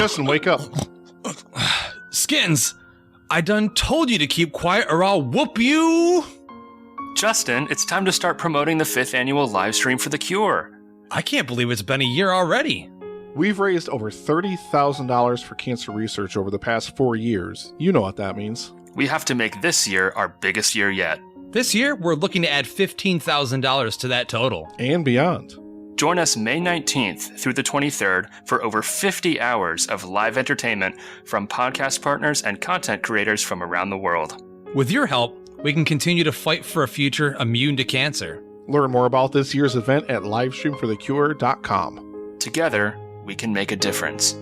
Justin, wake up. Skins, I done told you to keep quiet or I'll whoop you. Justin, it's time to start promoting the 5th annual live stream for The Cure. I can't believe it's been a year already. We've raised over $30,000 for cancer research over the past 4 years. You know what that means. We have to make this year our biggest year yet. This year, we're looking to add $15,000 to that total. And beyond. Join us May 19th through the 23rd for over 50 hours of live entertainment from podcast partners and content creators from around the world. With your help, we can continue to fight for a future immune to cancer. Learn more about this year's event at livestreamforthecure.com. Together, we can make a difference.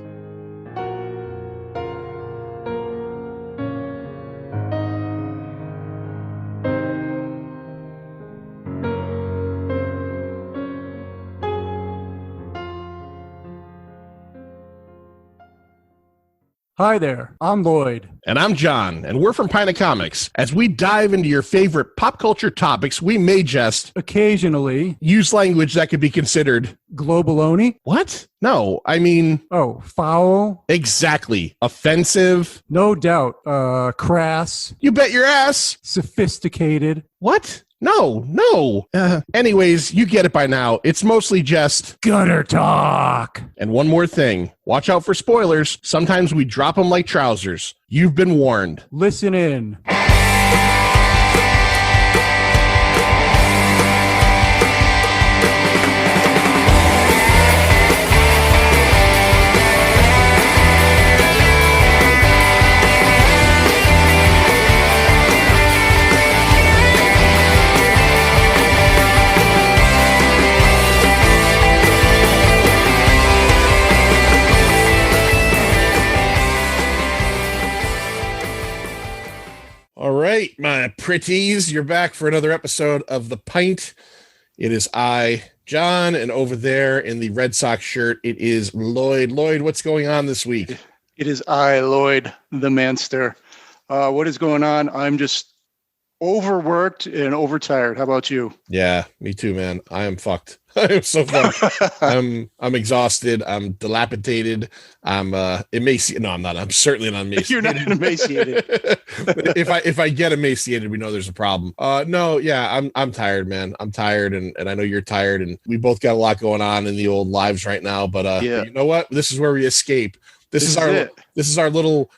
Hi there, I'm Lloyd. And I'm John, and we're from Pina Comics. As we dive into your favorite pop culture topics, we may just Occasionally use language that could be considered globaloney. what? No, I mean Oh, foul. exactly offensive. No doubt. Crass. You bet your ass. Sophisticated. What? No. Anyways, you get it by now. It's mostly just Gutter talk. And one more thing. Watch out for spoilers. Sometimes we drop them like trousers. You've been warned. Listen in. All right, my pretties, you're back for another episode of The Pint. It is I, John, and over there in the Red Sox shirt, it is Lloyd. Lloyd, what's going on this week? It is I, Lloyd, the Manster. What is going on? I'm just overworked and overtired. How about you? Yeah, me too, man. I am fucked. I am so fucked. I'm exhausted. I'm dilapidated. I'm emaciated. No, I'm not. I'm certainly not emaciated. You're not emaciated. if I get emaciated, we know there's a problem. No, yeah, I'm tired, man. I'm tired, and I know you're tired, and we both got a lot going on in the old lives right now. But yeah. You know what? This is where we escape. This is our little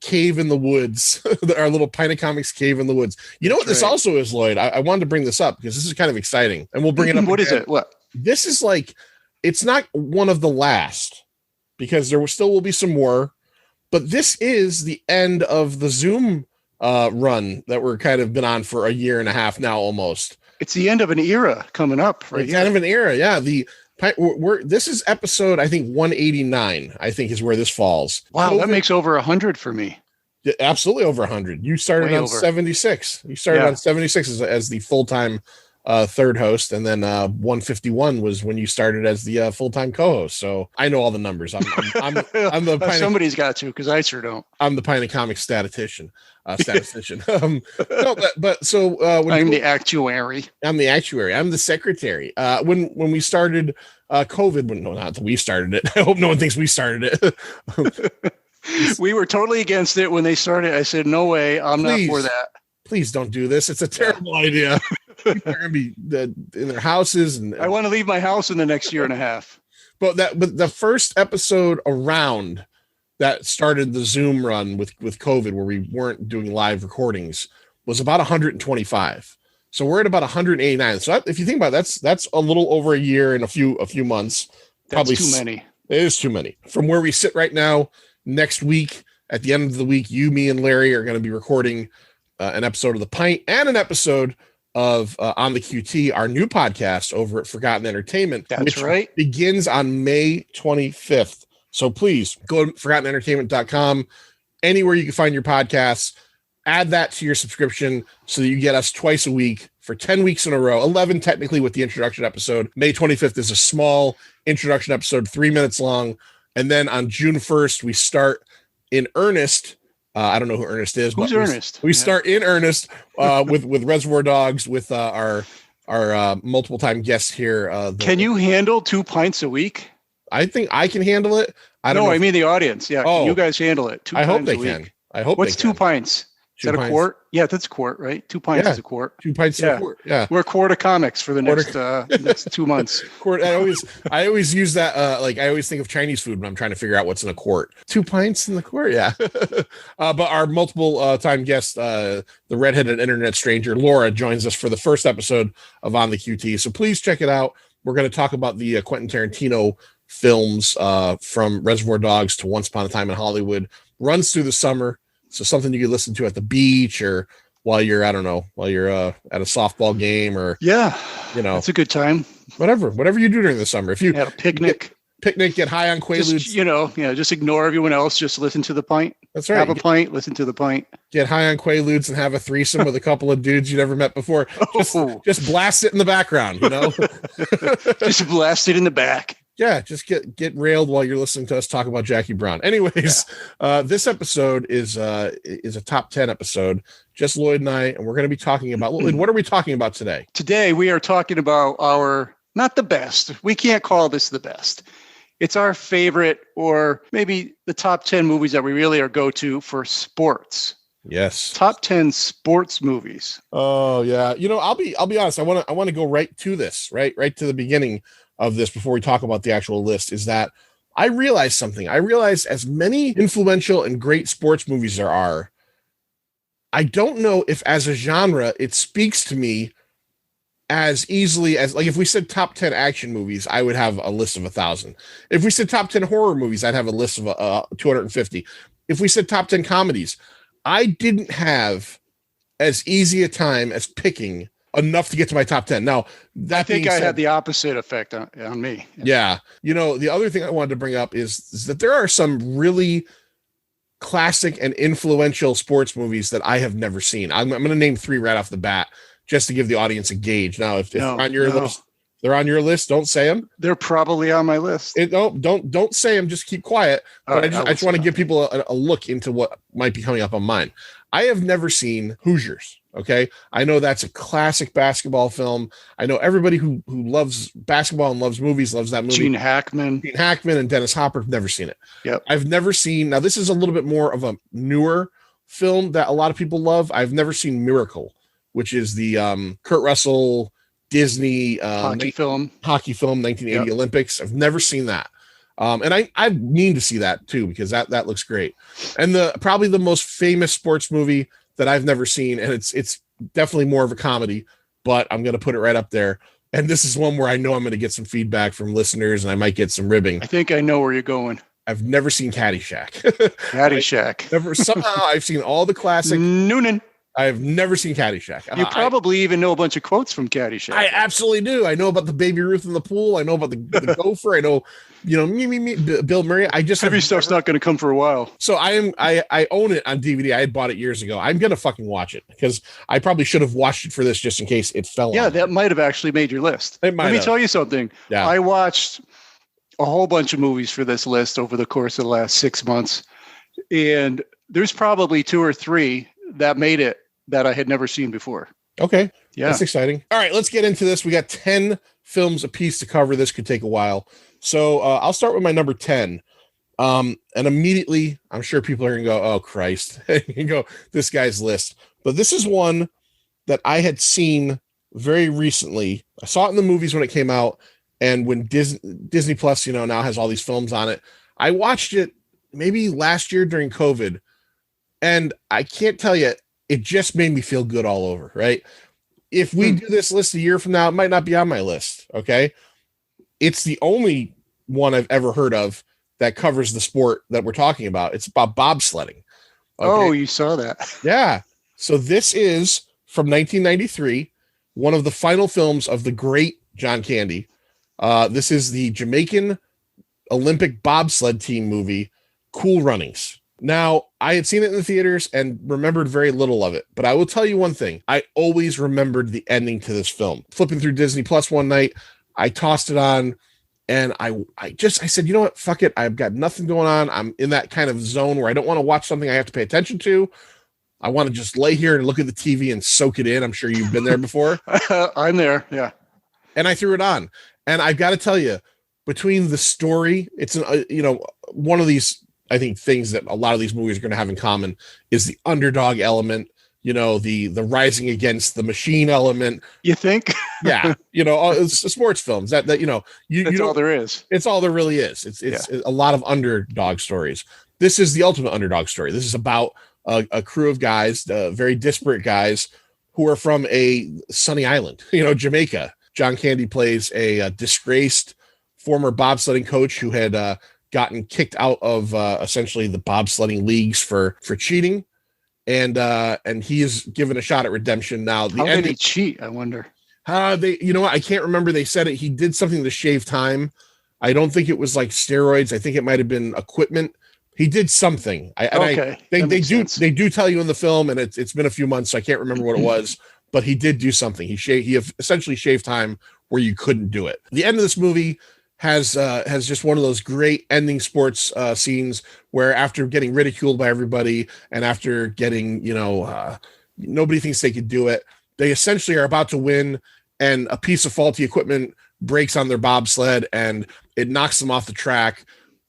cave in the woods, our little Pina Comics cave in the woods. You know what this also is, Lloyd? I wanted to bring this up because this is kind of exciting, and we'll bring it up. What is it? What? This is like, it's not one of the last because there still will be some more, but this is the end of the Zoom run that we're kind of been on for a year and a half now, almost. It's the end of an era coming up, right? It's kind of an era, yeah. This is episode, I think 189. I think is where this falls. Wow, that makes over 100 for me. Yeah, absolutely over 100. You started Way on over. 76. You started on 76 as the full-time third host, and then 151 was when you started as the full-time co-host. So I know all the numbers. I'm the Pina, somebody's got to, because I sure don't. I'm the Pina Comics statistician. No, but so I'm the actuary. I'm the actuary. I'm the secretary. When we started COVID, not that we started it. I hope no one thinks we started it. We were totally against it when they started. I said, no way, I'm not for that. Please don't do this. It's a terrible idea. People are going to be in their houses. And I want to leave my house in the next year and a half. But the first episode around that started the Zoom run with COVID, where we weren't doing live recordings, was about 125. So we're at about 189. So if you think about it, that's a little over a year and a few months. That's too many. It is too many. From where we sit right now, next week, at the end of the week, you, me, and Larry are going to be recording an episode of The Pint and an episode of On the QT, our new podcast over at Forgotten Entertainment. That's which right. Begins on May 25th. So please go to ForgottenEntertainment.com, anywhere you can find your podcasts. Add that to your subscription so that you get us twice a week for 10 weeks in a row, 11 technically with the introduction episode. May 25th is a small introduction episode, 3 minutes long. And then on June 1st, we start in earnest. I don't know who Ernest is. Who's Ernest? We start in earnest with Reservoir Dogs, with our multiple time guests here. Can you handle 2 pints a week? I think I can handle it. I don't No, know. I mean the audience. Yeah, Oh. can you guys handle it? I hope times they a week. can. I hope What's they 2 can. pints? Is that a pints. quart? Yeah, that's a quart, right? 2 pints Yeah. is a quart. 2 pints Yeah. of quart. Yeah. We're a quart of comics for the Quarter- next 2 months. Quart. I always use that. Like I always think of Chinese food when I'm trying to figure out what's in a quart. 2 pints in the quart. Yeah. But our multiple time guest, the redheaded internet stranger Laura, joins us for the first episode of On the QT. So please check it out. We're going to talk about the Quentin Tarantino films from Reservoir Dogs to Once Upon a Time in Hollywood. Runs through the summer. So something you can listen to at the beach or while you're, at a softball game or, Yeah, you know, it's a good time. whatever you do during the summer. If you Have a picnic. get high on Quaaludes. Just, just ignore everyone else. Just listen to the pint. That's right. Have a pint. Listen to the pint. Get high on Quaaludes and have a threesome with a couple of dudes you never met before. Just blast it in the background, you know? Just blast it in the back. Yeah, just get railed while you're listening to us talk about Jackie Brown. Anyways, this episode is a top 10 episode. Just Lloyd and I, and we're going to be talking about, Lloyd, what are we talking about today? Today we are talking about not the best. We can't call this the best. It's our favorite, or maybe the top 10 movies that we really are go to for sports. Yes. Top 10 sports movies. Oh yeah. I'll be honest. I want to go right to this, right to the beginning of this before we talk about the actual list, is that I realized something. I realized as many influential and great sports movies there are, I don't know if as a genre it speaks to me as easily as, like, if we said top 10 action movies, I would have a list of 1,000. If we said top 10 horror movies, I'd have a list of 250. If we said top 10 comedies, I didn't have as easy a time as picking enough to get to my top 10. Now, I think I had the opposite effect on me. Yeah. The other thing I wanted to bring up is that there are some really classic and influential sports movies that I have never seen. I'm going to name 3 right off the bat just to give the audience a gauge. Now, if they're on your list, they're on your list. Don't say them. They're probably on my list. Don't say them. Just keep quiet. But I just want to give people a look into what might be coming up on mine. I have never seen Hoosiers. Okay. I know that's a classic basketball film. I know everybody who loves basketball and loves movies loves that movie. Gene Hackman and Dennis Hopper. Have never seen it. Yep. I've never seen, now this is a little bit more of a newer film that a lot of people love. I've never seen Miracle, which is the Kurt Russell Disney hockey film, 1980 yep. Olympics. I've never seen that. And I mean to see that too, because that looks great. And probably the most famous sports movie that I've never seen, and it's definitely more of a comedy, but I'm going to put it right up there. And this is one where I know I'm going to get some feedback from listeners, and I might get some ribbing. I think I know where you're going. I've never seen Caddyshack. Caddyshack. Somehow I've seen all the classic. Noonan. I've never seen Caddyshack. You probably even know a bunch of quotes from Caddyshack. I absolutely do. I know about the Baby Ruth in the pool. I know about the gopher. I know, me, Bill Murray. I just heavy stuff's not going to come for a while. So I own it on DVD. I had bought it years ago. I'm gonna fucking watch it because I probably should have watched it for this just in case it fell. Yeah, that might have actually made your list. Let me tell you something. Yeah. I watched a whole bunch of movies for this list over the course of the last 6 months, and there's probably 2 or 3 that made it that I had never seen before. Okay. Yeah. That's exciting. All right, let's get into this. We got 10 films a piece to cover. This could take a while. So I'll start with my number 10. And immediately, I'm sure people are going to go, oh, Christ. You go, this guy's list. But this is one that I had seen very recently. I saw it in the movies when it came out. And when Disney Plus, now has all these films on it, I watched it maybe last year during COVID. And I can't tell you, it just made me feel good all over, right? If we do this list a year from now, it might not be on my list, okay? It's the only one I've ever heard of that covers the sport that we're talking about. It's about bobsledding. Okay? Oh, you saw that. Yeah. So this is from 1993, one of the final films of the great John Candy. This is the Jamaican Olympic bobsled team movie, Cool Runnings. Now, I had seen it in the theaters and remembered very little of it, but I will tell you one thing. I always remembered the ending to this film. Flipping through Disney Plus one night, I tossed it on, and I said, you know what? Fuck it. I've got nothing going on. I'm in that kind of zone where I don't want to watch something I have to pay attention to. I want to just lay here and look at the TV and soak it in. I'm sure you've been there before. I'm there, yeah. And I threw it on. And I've got to tell you, between the story, it's an one of these, I think, things that a lot of these movies are going to have in common is the underdog element, the rising against the machine element. You think? Yeah. It's sports films that That's all there is. It's all there really is. It's a lot of underdog stories. This is the ultimate underdog story. This is about a crew of guys, very disparate guys who are from a sunny island, Jamaica. John Candy plays a disgraced former bobsledding coach who had gotten kicked out of essentially the bobsledding leagues for cheating. And he is given a shot at redemption now. How did he cheat? I wonder. I can't remember. They said it. He did something to shave time. I don't think it was like steroids. I think it might have been equipment. He did something. They do tell you in the film, and it's been a few months, so I can't remember what it was. But he did do something. He essentially shaved time where you couldn't do it. The end of this movie has just one of those great ending sports scenes where after getting ridiculed by everybody and after getting nobody thinks they could do it, they essentially are about to win, and a piece of faulty equipment breaks on their bobsled and it knocks them off the track.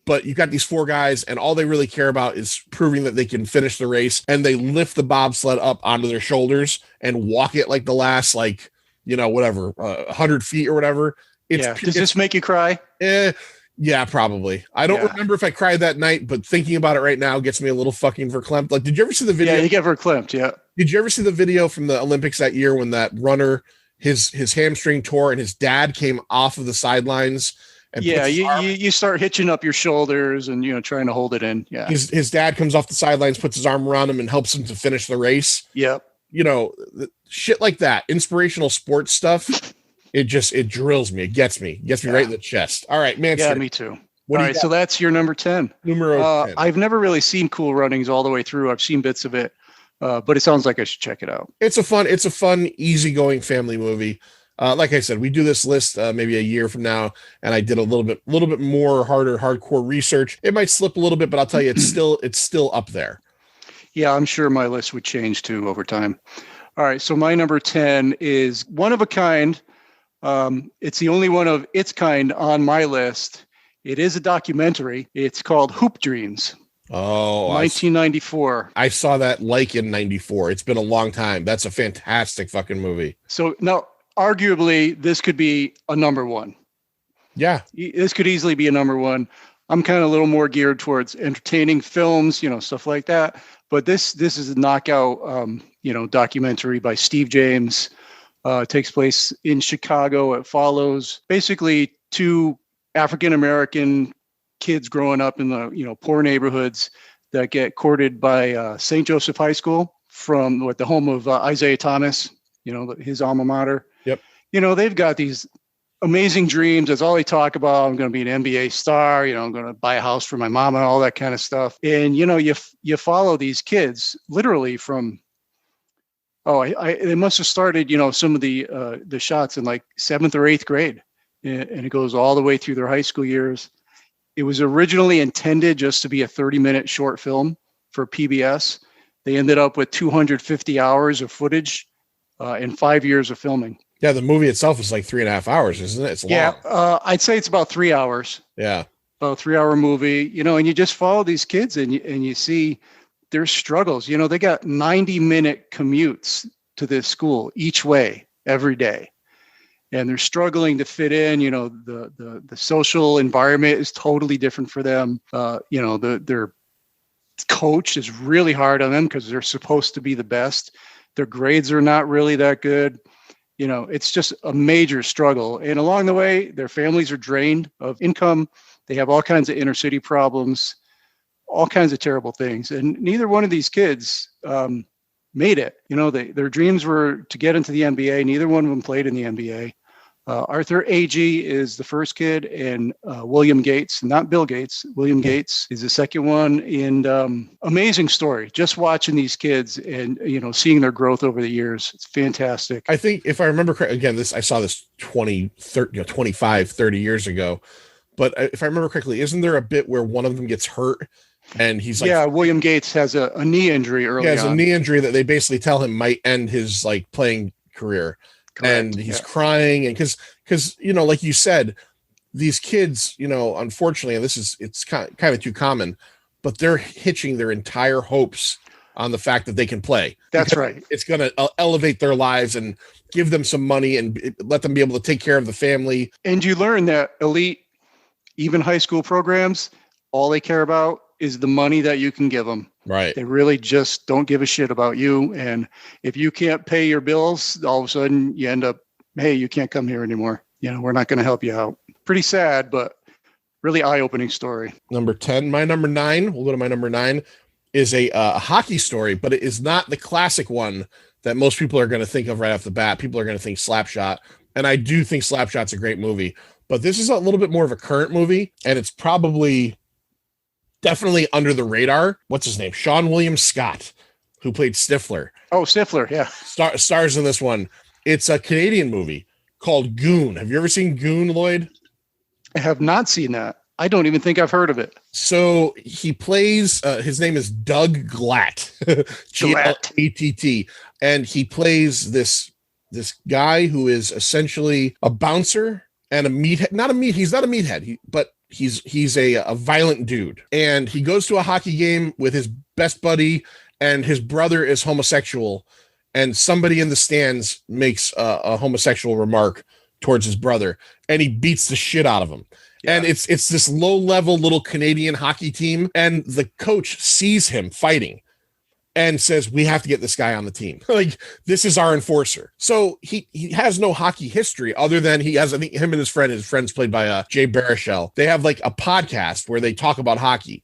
But you've got these four guys, and all they really care about is proving that they can finish the race. And they lift the bobsled up onto their shoulders and walk it like the last, 100 feet or whatever. Does this make you cry? Yeah, probably. I don't remember if I cried that night, but thinking about it right now gets me a little fucking verklempt. Like, did you ever see the video? Yeah, you get verklempt. Yeah. Did you ever see the video from the Olympics that year when that runner, his hamstring tore and his dad came off of the sidelines? You start hitching up your shoulders and trying to hold it in. Yeah, his dad comes off the sidelines, puts his arm around him, and helps him to finish the race. Yep. Shit like that, inspirational sports stuff. It drills me. It gets me right in the chest. All right, man. Yeah, me too. All right, so that's your number 10. Numero 10. I've never really seen Cool Runnings all the way through. I've seen bits of it, but it sounds like I should check it out. It's a fun, easygoing family movie. Like I said, we do this list maybe a year from now, and I did a little bit more hardcore research. It might slip a little bit, but I'll tell you, it's still up there. Yeah, I'm sure my list would change too over time. All right, so my number 10 is one of a kind. It's the only one of its kind on my list. It is a documentary. It's called Hoop Dreams. Oh, 1994. I saw that in 94. It's been a long time. That's a fantastic fucking movie. So now, arguably, this could be a number one. Yeah. This could easily be a number one. I'm kind of a little more geared towards entertaining films, stuff like that. But this is a knockout, documentary by Steve James. It takes place in Chicago. It follows basically two African-American kids growing up in the, poor neighborhoods that get courted by St. Joseph High School from the home of Isaiah Thomas, his alma mater. Yep. They've got these amazing dreams. That's all they talk about. I'm going to be an NBA star. I'm going to buy a house for my mama and all that kind of stuff. And, you follow these kids literally from, they must have started, some of the shots in like 7th or 8th grade. And it goes all the way through their high school years. It was originally intended just to be a 30-minute short film for PBS. They ended up with 250 hours of footage and 5 years of filming. Yeah, the movie itself is like 3.5 hours, isn't it? It's long. Yeah, I'd say it's about 3 hours. Yeah. About a 3-hour movie, and you just follow these kids and you see their struggles. They got 90-minute commutes to this school each way every day. And they're struggling to fit in. The social environment is totally different for them. Their coach is really hard on them because they're supposed to be the best. Their grades are not really that good. It's just a major struggle. And along the way, their families are drained of income. They have all kinds of inner city problems, all kinds of terrible things. And neither one of these kids made it. Their dreams were to get into the NBA. Neither one of them played in the NBA. Arthur Agee is the first kid, and William Gates, not Bill Gates, William Gates is the second one. And amazing story. Just watching these kids and, seeing their growth over the years. It's fantastic. I think if I remember correctly, again, I saw this 25, 30 years ago. But if I remember correctly, isn't there a bit where one of them gets hurt? And he's like, yeah, William Gates has a knee injury early on. He has a knee injury that they basically tell him might end his playing career. Correct. And he's crying, and because like you said, these kids, unfortunately, and it's kind of too common, but they're hitching their entire hopes on the fact that they can play. That's right. It's going to elevate their lives and give them some money and let them be able to take care of the family. And you learn that elite, even high school programs, all they care about is the money that you can give them. Right. They really just don't give a shit about you. And if you can't pay your bills, all of a sudden you end up, hey, you can't come here anymore. We're not going to help you out. Pretty sad, but really eye-opening story. Number 10. My number 9, we'll go to my number 9, is a hockey story, but it is not the classic one that most people are going to think of right off the bat. People are going to think Slapshot. And I do think Slapshot's a great movie. But this is a little bit more of a current movie, and it's definitely under the radar. What's his name? Sean William Scott, who played Stifler. Oh, Stifler, yeah. Stars in this one. It's a Canadian movie called Goon. Have you ever seen Goon, Lloyd? I have not seen that. I don't even think I've heard of it. So he plays, his name is Doug Glatt, Glatt, and he plays this guy who is essentially a bouncer and a meathead. He's not a meathead, but he's a violent dude. And he goes to a hockey game with his best buddy, and his brother is homosexual. And somebody in the stands makes a homosexual remark towards his brother, and he beats the shit out of him. Yeah. And it's this low-level little Canadian hockey team, and the coach sees him fighting and says, we have to get this guy on the team. Like, this is our enforcer. So he has no hockey history other than he has, I think, him and his friend's played by Jay Baruchel. They have like a podcast where they talk about hockey.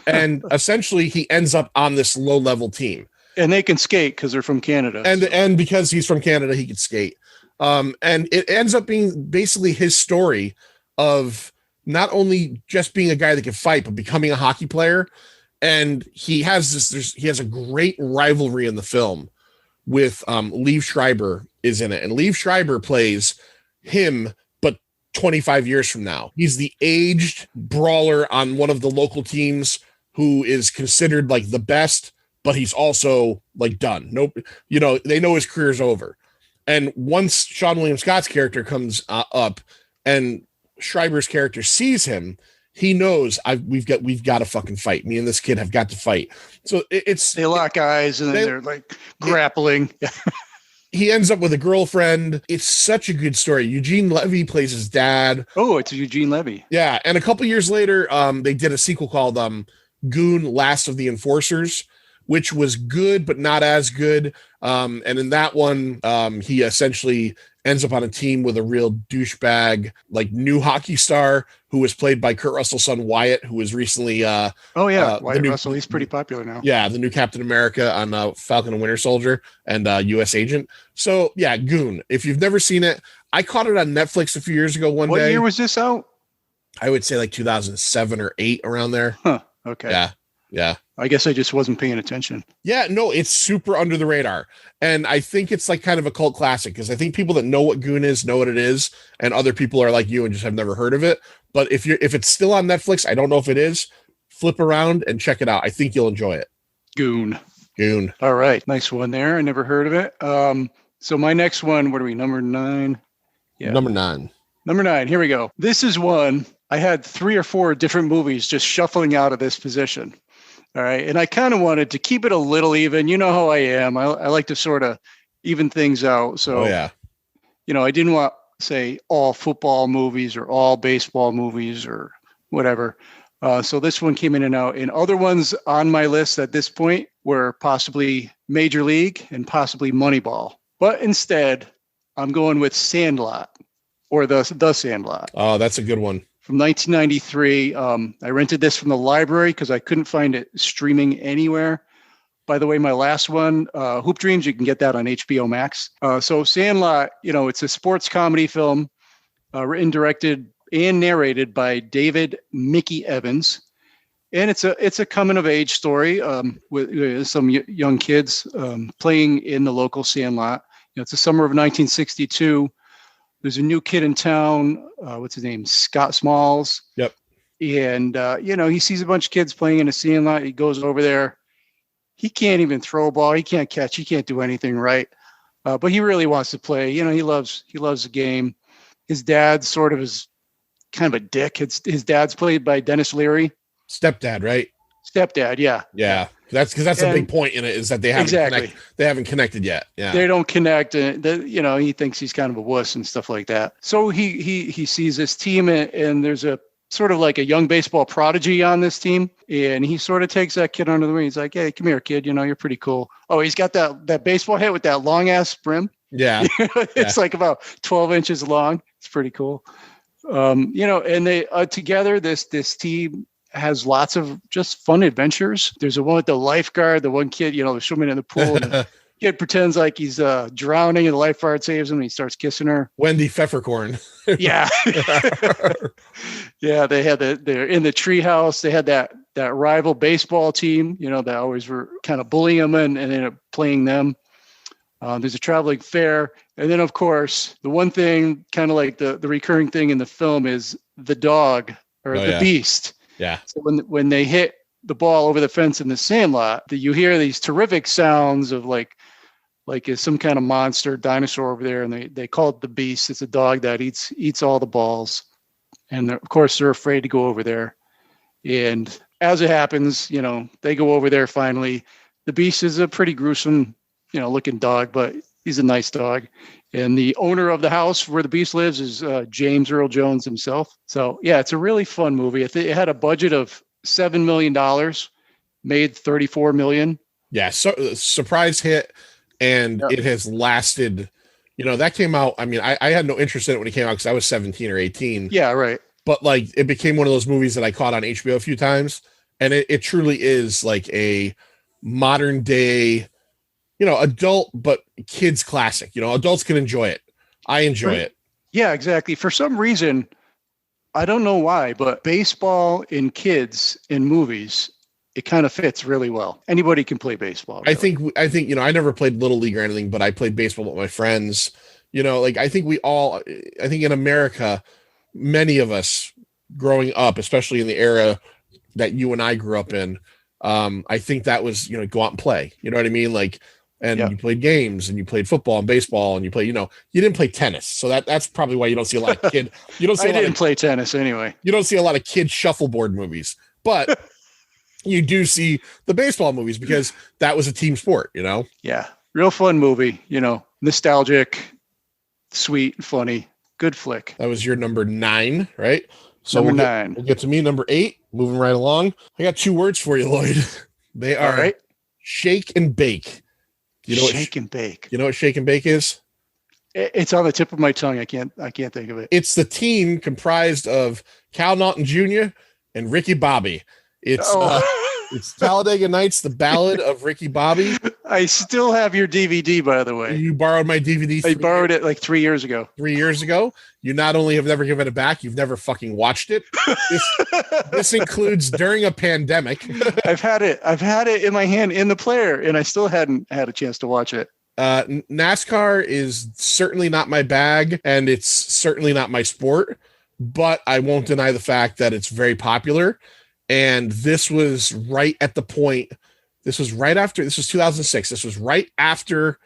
And essentially he ends up on this low-level team. And they can skate because they're from Canada. And because he's from Canada, he can skate. And it ends up being basically his story of not only just being a guy that can fight, but becoming a hockey player. And he has a great rivalry in the film with Liev Schreiber is in it. And Liev Schreiber plays him, but 25 years from now. He's the aged brawler on one of the local teams who is considered like the best, but he's also like done. Nope. They know his career's over. And once Sean William Scott's character comes up and Schreiber's character sees him, he knows we've got to fucking fight. Me and this kid have got to fight. So they lock eyes and then they're like grappling. He ends up with a girlfriend. It's such a good story. Eugene Levy plays his dad. Oh, it's Eugene Levy. Yeah. And a couple years later, they did a sequel called Goon: Last of the Enforcers, which was good, but not as good. And in that one, he essentially ends up on a team with a real douchebag, like new hockey star who was played by Kurt Russell's son, Wyatt, who was recently, Wyatt Russell. He's pretty popular now. Yeah. The new Captain America on Falcon and Winter Soldier and US Agent. So yeah, Goon. If you've never seen it, I caught it on Netflix a few years ago. What day. Year was this out? I would say like 2007 or 8 around there. Huh. Okay. Yeah. Yeah. I guess I just wasn't paying attention. Yeah, no, it's super under the radar. And I think it's like kind of a cult classic because I think people that know what Goon is know what it is. And other people are like you and just have never heard of it. But if it's still on Netflix, I don't know if it is, flip around and check it out. I think you'll enjoy it. Goon. All right. Nice one there. I never heard of it. So my next one, what are we, number 9? Yeah. Number 9. Here we go. This is one. I had 3 or 4 different movies just shuffling out of this position. All right. And I kind of wanted to keep it a little even. You know how I am. I like to sort of even things out. So, I didn't want to say all football movies or all baseball movies or whatever. So this one came in and out. And other ones on my list at this point were possibly Major League and possibly Moneyball. But instead, I'm going with Sandlot or the Sandlot. Oh, that's a good one. From 1993. I rented this from the library because I couldn't find it streaming anywhere. By the way, my last one, Hoop Dreams, you can get that on HBO Max. So Sandlot, it's a sports comedy film written, directed, and narrated by David Mickey Evans. And it's a coming of age story with some young kids playing in the local Sandlot. It's the summer of 1962. There's a new kid in town. What's his name? Scott Smalls. Yep. And, he sees a bunch of kids playing in a Sandlot. He goes over there. He can't even throw a ball. He can't catch. He can't do anything right. But he really wants to play. He loves the game. His dad sort of is kind of a dick. His dad's played by Dennis Leary. Stepdad, right? Stepdad, yeah. Yeah. That's a big point in it, is that they haven't connected yet. Yeah. They don't connect, and he thinks he's kind of a wuss and stuff like that. So he sees this team, and there's a sort of like a young baseball prodigy on this team, and he sort of takes that kid under the wing. He's like, "Hey, come here, kid. You're pretty cool." Oh, he's got that baseball hit with that long ass brim. Yeah. It's like about 12 inches long. It's pretty cool. And they together, this team has lots of just fun adventures. There's the one with the lifeguard, the one kid, they're swimming in the pool, and the kid pretends like he's drowning, and the lifeguard saves him, and he starts kissing her. Wendy Pfeffercorn. Yeah. Yeah, they're in the treehouse. They had that rival baseball team, that always were kind of bullying them and ended up playing them. There's a traveling fair. And then, of course, the one thing, kind of like the recurring thing in the film, is the dog, or the beast. Yeah. So when they hit the ball over the fence in the sandlot, you hear these terrific sounds of like is some kind of monster dinosaur over there, and they call it the beast. It's a dog that eats all the balls. And of course they're afraid to go over there. And as it happens, they go over there finally. The beast is a pretty gruesome, looking dog, but he's a nice dog. And the owner of the house where the beast lives is James Earl Jones himself. So yeah, it's a really fun movie. It had a budget of $7 million, made $34 million. Yeah, so surprise hit, and It has lasted. That came out. I mean, I had no interest in it when it came out because I was 17 or 18. Yeah, right. But like, it became one of those movies that I caught on HBO a few times, and it truly is like a modern day, adult but kids classic. Adults can enjoy it. I enjoy it. Yeah, exactly. For some reason, I don't know why, but baseball in kids in movies, it kind of fits really well. Anybody can play baseball. Really. I think I never played Little League or anything, but I played baseball with my friends. I think in America, many of us growing up, especially in the era that you and I grew up in, I think that was, go out and play. You know what I mean? You played games, and you played football and baseball, and you didn't play tennis. So that's probably why you don't see a lot of kid. I didn't play tennis anyway. You don't see a lot of kid shuffleboard movies, but you do see the baseball movies because that was a team sport, Yeah. Real fun movie, nostalgic, sweet, funny, good flick. That was your number 9, right? So number 9. We'll get to me, number 8, moving right along. I got 2 words for you, Lloyd. They are right. Shake and Bake. Shake and Bake. You know what Shake and Bake is? It's on the tip of my tongue. I can't think of it. It's the team comprised of Cal Naughton Jr. and Ricky Bobby. It's Talladega Nights, the Ballad of Ricky Bobby. I still have your DVD, by the way. You borrowed my DVD. I borrowed it like 3 years ago. 3 years ago. You not only have never given it back, you've never fucking watched it. This includes during a pandemic. I've had it in my hand in the player, and I still hadn't had a chance to watch it. NASCAR is certainly not my bag, and it's certainly not my sport, but I won't deny the fact that it's very popular. And this was right at the point. This was 2006. This was right after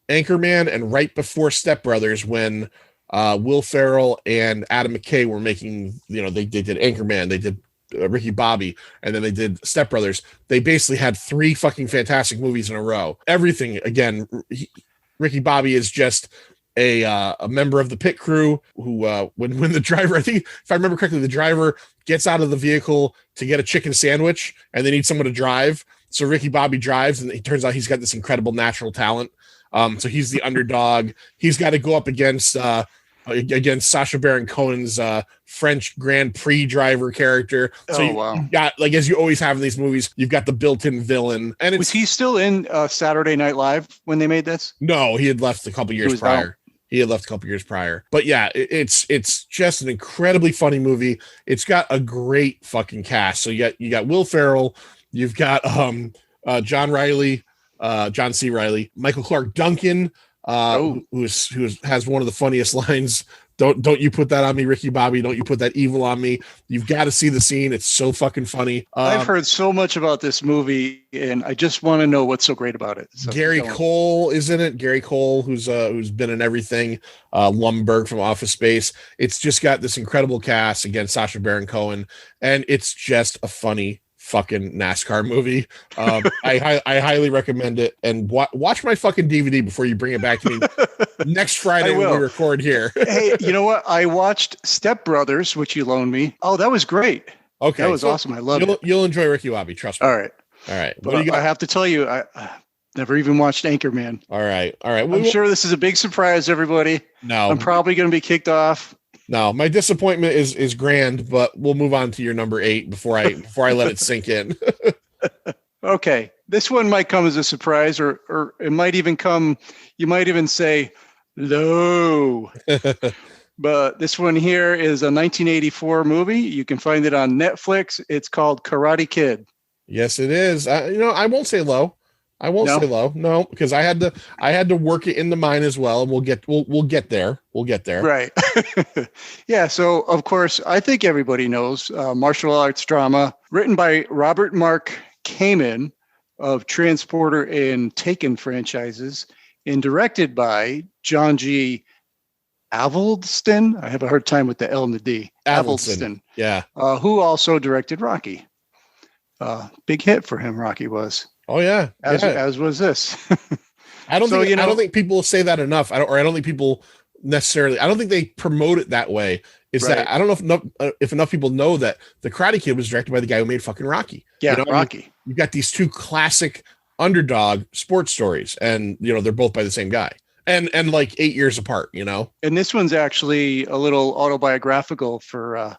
Anchorman and right before Step Brothers, when Will Ferrell and Adam McKay were making, they did Anchorman, they did Ricky Bobby, and then they did Step Brothers. They basically had 3 fucking fantastic movies in a row. Everything, again, Ricky Bobby is just a member of the pit crew who, when the driver, I think if I remember correctly, the driver gets out of the vehicle to get a chicken sandwich and they need someone to drive. So Ricky Bobby drives, and it turns out he's got this incredible natural talent. So he's the underdog. He's got to go up against Sacha Baron Cohen's French Grand Prix driver character. So you got, like, as you always have in these movies, you've got the built-in villain. And was he still in Saturday Night Live when they made this? No, he had left a couple years prior. But yeah, it's just an incredibly funny movie. It's got a great fucking cast. So you got Will Ferrell, you've got John C. Reilly, Michael Clark Duncan, who has one of the funniest lines Don't you put that on me, Ricky Bobby. Don't you put that evil on me. You've got to see the scene. It's so fucking funny. I've heard so much about this movie, and I just want to know what's so great about it. So Gary Cole is in it. Gary Cole, who's been in everything. Lumbergh from Office Space. It's just got this incredible cast. Again, Sacha Baron Cohen, and it's just a funny fucking NASCAR movie. I highly recommend it, and watch my fucking DVD before you bring it back to me next Friday when we record here. Hey, you know what? I watched Step Brothers, which you loaned me. Oh, that was great. Okay, that was awesome. I loved it. You'll enjoy Ricky Bobby. Trust me. All right. What do you got? I have to tell you, I never even watched Anchorman. All right. I'm sure this is a big surprise, everybody. No, I'm probably going to be kicked off. No, my disappointment is grand, but we'll move on to your number 8 before I let it sink in. Okay. This one might come as a surprise, or it might even come, you might even say, low. But this one here is a 1984 movie. You can find it on Netflix. It's called Karate Kid. Yes, it is. I won't say low. I won't say low. No, because I had to work it into mine as well. And we'll get there. We'll get there. Right. Yeah. So of course, I think everybody knows martial arts drama written by Robert Mark Kamen of Transporter and Taken franchises, and directed by John G. Avildsen. I have a hard time with the L and the D. Avildsen. Yeah. Who also directed Rocky. Big hit for him. Rocky was. Oh yeah. As was this. I don't think people say that enough. I don't think people necessarily. I don't think they promote it that way. That I don't know if enough people know that the Karate Kid was directed by the guy who made fucking Rocky. Yeah, Rocky. You've got these two classic underdog sports stories, and they're both by the same guy, and like 8 years apart. And this one's actually a little autobiographical for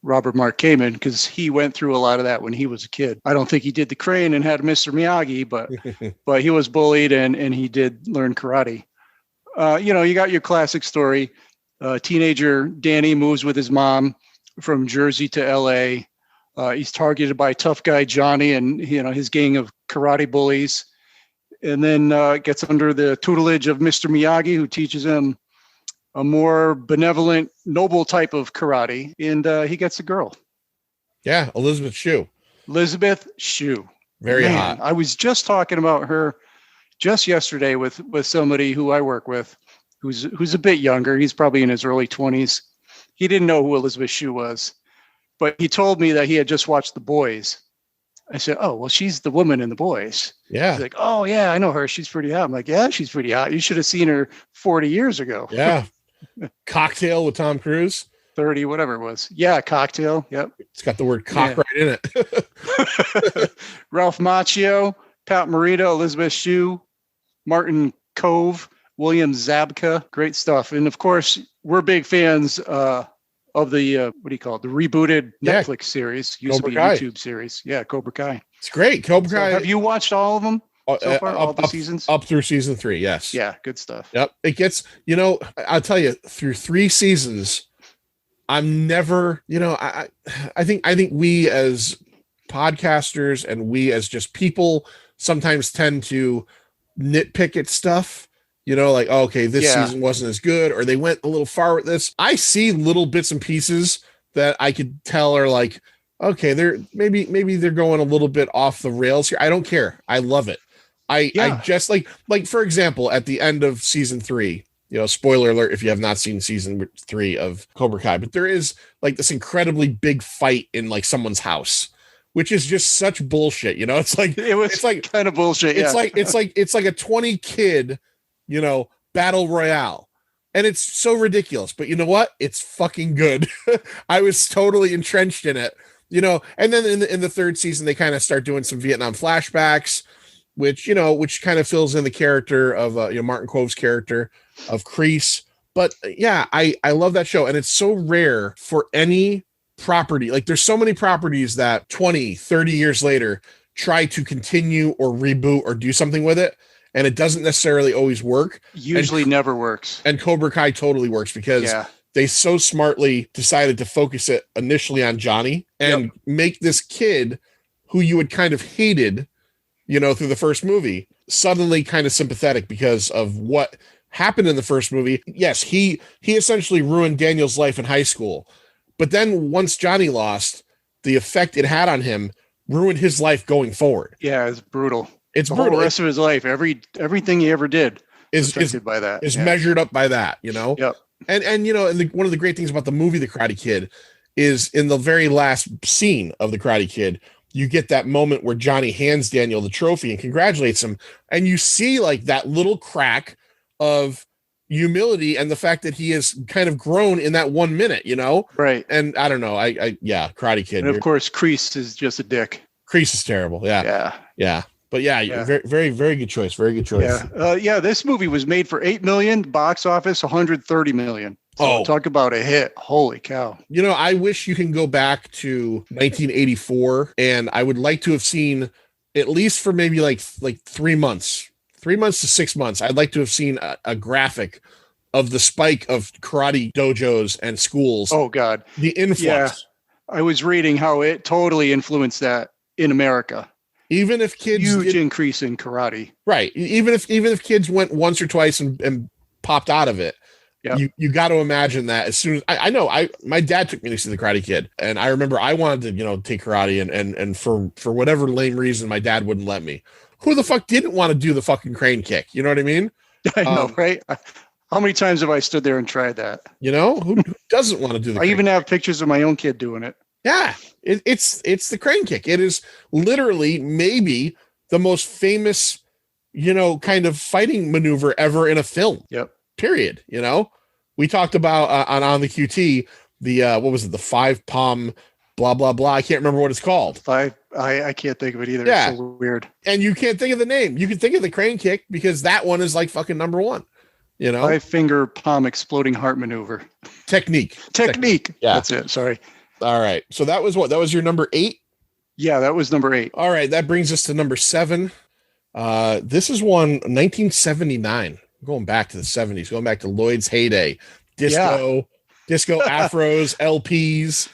Robert Mark Kamen, because he went through a lot of that when he was a kid. I don't think he did the crane and had Mr. Miyagi, but he was bullied and he did learn karate. You got your classic story. Teenager Danny moves with his mom from Jersey to LA. He's targeted by tough guy Johnny and his gang of karate bullies, and then gets under the tutelage of Mr. Miyagi, who teaches him a more benevolent, noble type of karate, and he gets a girl. Yeah, Elizabeth Shue. Very hot. I was just talking about her just yesterday with somebody who I work with, who's a bit younger. He's probably in his early 20s. He didn't know who Elizabeth Shue was, but he told me that he had just watched The Boys. I said, "Oh, well, she's the woman in The Boys." Yeah. He's like, "Oh yeah, I know her. She's pretty hot." I'm like, "Yeah, she's pretty hot. You should have seen her 40 years ago." Yeah. Cocktail with Tom Cruise. 30, whatever it was. Yeah, Cocktail. Yep. It's got the word cock right in it. Ralph Macchio, Pat Morita, Elizabeth Shue, Martin Cove, William Zabka. Great stuff. And of course, we're big fans of the, what do you call it? The rebooted Netflix series. Used to be a YouTube series. Yeah, Cobra Kai. It's great. Cobra Kai. Have you watched all of them? So far, all the seasons? Up through season 3, yes. Yeah, good stuff. Yep. It gets, I'll tell you, through 3 seasons, I'm never, I think we as podcasters and we as just people sometimes tend to nitpick at stuff, like, oh, okay, this season wasn't as good, or they went a little far with this. I see little bits and pieces that I could tell are like, okay, they're maybe they're going a little bit off the rails here. I don't care. I love it. I just like for example, at the end of season 3, spoiler alert if you have not seen season 3 of Cobra Kai, but there is like this incredibly big fight in like someone's house, which is just such bullshit. It's like kind of bullshit. It's like a 20 kid, battle royale. And it's so ridiculous, but you know what? It's fucking good. I was totally entrenched in it, and then in the 3rd season, they kind of start doing some Vietnam flashbacks, which kind of fills in the character of Martin Cove's character of Kreese. But yeah, I love that show. And it's so rare for any property. Like there's so many properties that 20, 30 years later try to continue or reboot or do something with it, and it doesn't necessarily always work. Usually never works. And Cobra Kai totally works because they so smartly decided to focus it initially on Johnny and make this kid who you had kind of hated, through the first movie, suddenly kind of sympathetic because of what happened in the first movie. Yes, he essentially ruined Daniel's life in high school. But then once Johnny lost, the effect it had on him ruined his life going forward. Yeah, it's brutal. It's The brutal. whole rest of his life, everything he ever did is affected by that. is measured up by that, you know? Yep. And you know, and one of the great things about the movie The Karate Kid is in the very last scene of The Karate Kid, you get that moment where Johnny hands Daniel the trophy and congratulates him. And you see like that little crack of humility and the fact that he has kind of grown in that 1 minute, you know? Right. And I don't know. Yeah, Karate Kid. And of course, Kreese is just a dick. Kreese is terrible. Yeah. Yeah. But yeah, very, very, very good choice. Very good choice. Yeah. This movie was made for $8 million, box office $130 million. So talk about a hit. Holy cow. You know, I wish you can go back to 1984, and I would like to have seen, at least for maybe like 3 months, 3 months to 6 months, I'd like to have seen a graphic of the spike of karate dojos and schools. Oh God. The influx. Yeah. I was reading how it totally influenced that in America. Even if kids Huge increase in karate. Right. Even if kids went once or twice and popped out of it, you got to imagine that as soon as I know my dad took me to see the Karate Kid, and I remember I wanted to, you know, take karate and for whatever lame reason my dad wouldn't let me. Who the fuck didn't want to do the fucking crane kick? You know what I mean? I know, right? How many times have I stood there and tried that? You know, who doesn't want to do the I even have pictures of my own kid doing it. Yeah, it's the crane kick. It is literally maybe the most famous, you know, kind of fighting maneuver ever in a film. Yep. Period. You know, we talked about on the QT the what was it, the 5 palm blah blah blah. I can't remember what it's called. I can't think of it either. Yeah. It's so weird. And you can't think of the name. You can think of the crane kick because that one is like fucking number one. You know, 5-finger palm exploding heart maneuver. Technique. Yeah, that's it. Sorry. All right. So that was what? That was your number 8? Yeah, that was number 8. All right. That brings us to number 7. This is one 1979. Going back to the 70s, going back to Lloyd's heyday. Disco afros, LPs.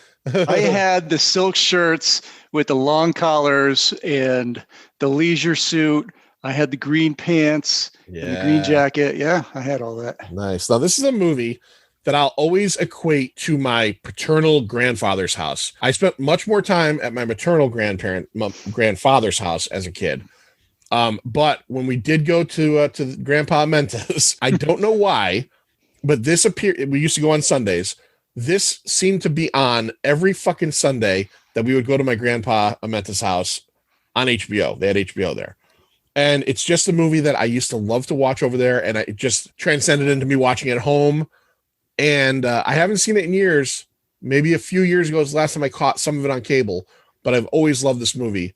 I had the silk shirts with the long collars and the leisure suit. I had the green pants and the green jacket. Yeah, I had all that. Nice. Now, this is a movie that I'll always equate to my paternal grandfather's house. I spent much more time at my maternal grandfather's house as a kid. But when we did go to Grandpa Menta's, I don't know why, but this appeared. We used to go on Sundays. This seemed to be on every fucking Sunday that we would go to my Grandpa Menta's house on HBO. They had HBO there. And it's just a movie that I used to love to watch over there. And it just transcended into me watching at home. And I haven't seen it in years. Maybe a few years ago was the last time I caught some of it on cable. But I've always loved this movie.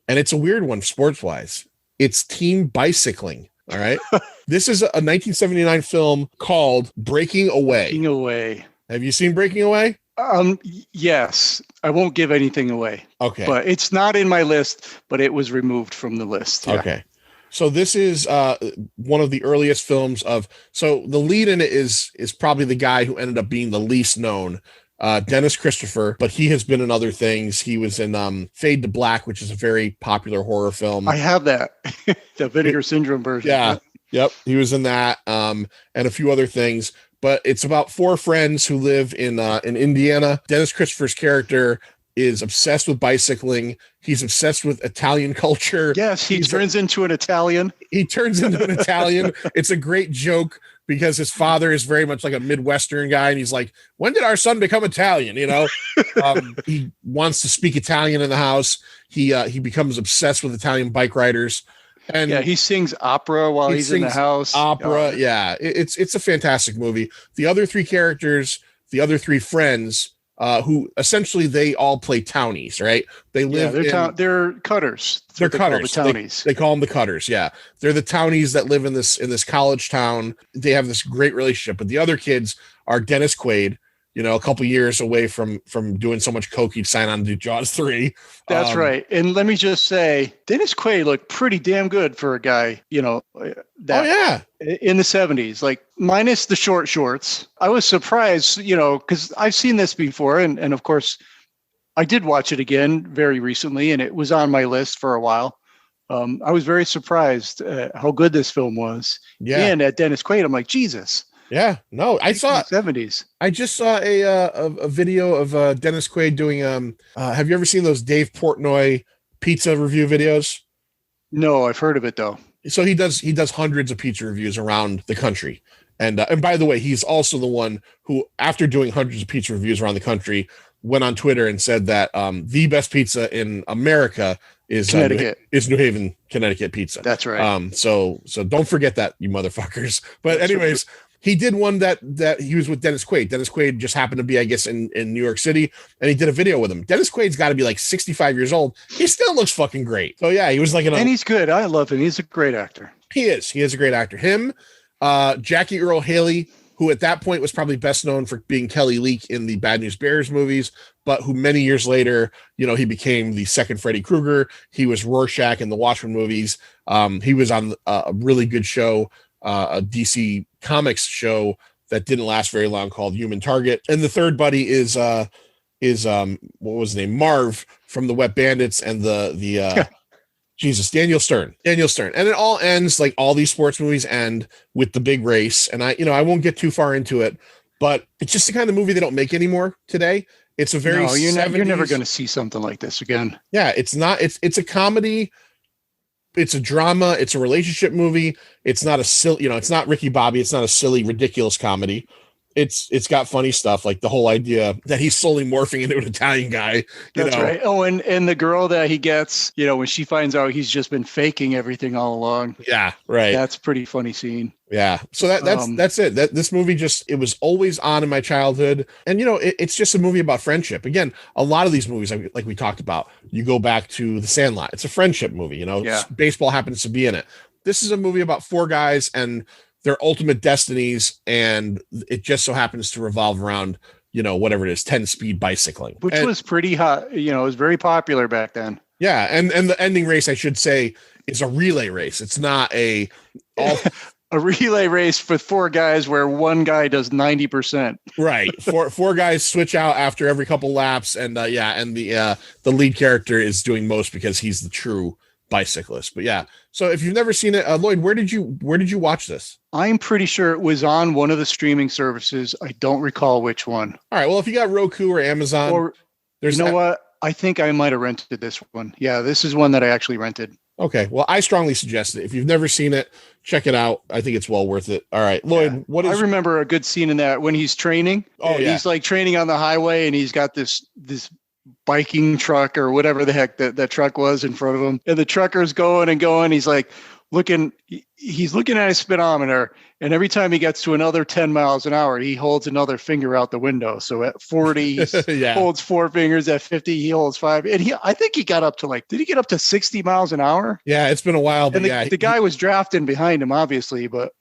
And it's a weird one sports-wise. It's team bicycling. All right. This is a 1979 film called Breaking Away. Breaking Away. Have you seen Breaking Away? Yes. I won't give anything away. Okay. But it's not in my list, but it was removed from the list. Yeah. Okay. So this is one of the earliest films of, so the lead in it is probably the guy who ended up being the least known, Dennis Christopher, but he has been in other things. He was in Fade to Black, which is a very popular horror film. I have that, the Vinegar Syndrome version. Yeah. Yep. He was in that and a few other things. But it's about 4 friends who live in Indiana. Dennis Christopher's character is obsessed with bicycling. He's obsessed with Italian culture. Yes, he turns into an Italian. He turns into an Italian. It's a great joke because his father is very much like a Midwestern guy. And he's like, when did our son become Italian? You know, he wants to speak Italian in the house. He becomes obsessed with Italian bike riders. And he sings opera while he's in the house. Opera. Yeah. It's a fantastic movie. The other 3 characters, the other 3 friends, who essentially they all play townies, right? They live they're cutters. They're cutters. The townies. They call them the cutters. Yeah. They're the townies that live in this college town. They have this great relationship, but the other kids are Dennis Quaid, you know, a couple years away from doing so much coke, he'd sign on to do Jaws 3. That's right. And let me just say, Dennis Quaid looked pretty damn good for a guy, you know, that in the 70s, like minus the short shorts. I was surprised, you know, because I've seen this before. And of course, I did watch it again very recently, and it was on my list for a while. I was very surprised at how good this film was. Yeah. And at Dennis Quaid, I'm like, Jesus. Yeah. No, I saw 70s. I just saw a video of Dennis Quaid doing have you ever seen those Dave Portnoy pizza review videos? No, I've heard of it though. So he does hundreds of pizza reviews around the country. And by the way, he's also the one who, after doing hundreds of pizza reviews around the country, went on Twitter and said that the best pizza in America is Connecticut. Is New Haven, Connecticut pizza. That's right. So don't forget that, you motherfuckers. But anyways, he did one that he was with Dennis Quaid. Dennis Quaid just happened to be, I guess, in New York City, and he did a video with him. Dennis Quaid's got to be like 65 years old. He still looks fucking great. So yeah, he was like, and he's good. I love him. He's a great actor. He is a great actor. Him, Jackie Earle Haley, who at that point was probably best known for being Kelly Leak in the Bad News Bears movies, but who many years later, he became the second Freddy Krueger. He was Rorschach in the Watchmen movies. He was on a really good show, a DC Comics show that didn't last very long called Human Target. And the third buddy is what was his name? Marv from the Wet Bandits and the Daniel Stern. And it all ends like all these sports movies end with the big race. And I won't get too far into it, but it's just the kind of movie they don't make anymore today. It's a very you're never going to see something like this again. Yeah, it's not. It's a comedy. It's a drama. It's a relationship movie. It's not a silly. It's not Ricky Bobby. It's not a silly, ridiculous comedy. It's got funny stuff, like the whole idea that he's slowly morphing into an Italian guy. That's right. Oh, and the girl that he gets, when she finds out he's just been faking everything all along. Yeah, right. That's a pretty funny scene. Yeah. So that's it. This movie it was always on in my childhood. And it's just a movie about friendship. Again, a lot of these movies, like we talked about, you go back to The Sandlot. It's a friendship movie. Yeah. Baseball happens to be in it. This is a movie about four guys and their ultimate destinies, and it just so happens to revolve around, whatever it is, 10-speed bicycling. Which was pretty hot. It was very popular back then. Yeah, and the ending race, I should say, is a relay race. It's not a relay race with four guys where one guy does 90%. Right. Four guys switch out after every couple laps, and the lead character is doing most because he's the true bicyclist. But yeah, so if you've never seen it, Lloyd, where did you watch this? I'm pretty sure it was on one of the streaming services. I don't recall which one. All right, well, if you got Roku or Amazon, or what, I think I might have rented this one. Yeah, this is one that I actually rented. Okay, well, I strongly suggest it. If you've never seen it, check it out. I think it's well worth it. All right, Lloyd, what is? I remember a good scene in that when he's training. Oh yeah, he's like training on the highway, and he's got this biking truck or whatever the heck that truck was in front of him, and the trucker's going and going. He's like he's looking at his speedometer, and every time he gets to another 10 miles an hour, he holds another finger out the window. So at 40 he holds four fingers, at 50 he holds five, and I think he got up to did he get up to 60 miles an hour? Yeah, it's been a while, but and the guy was drafting behind him, obviously, but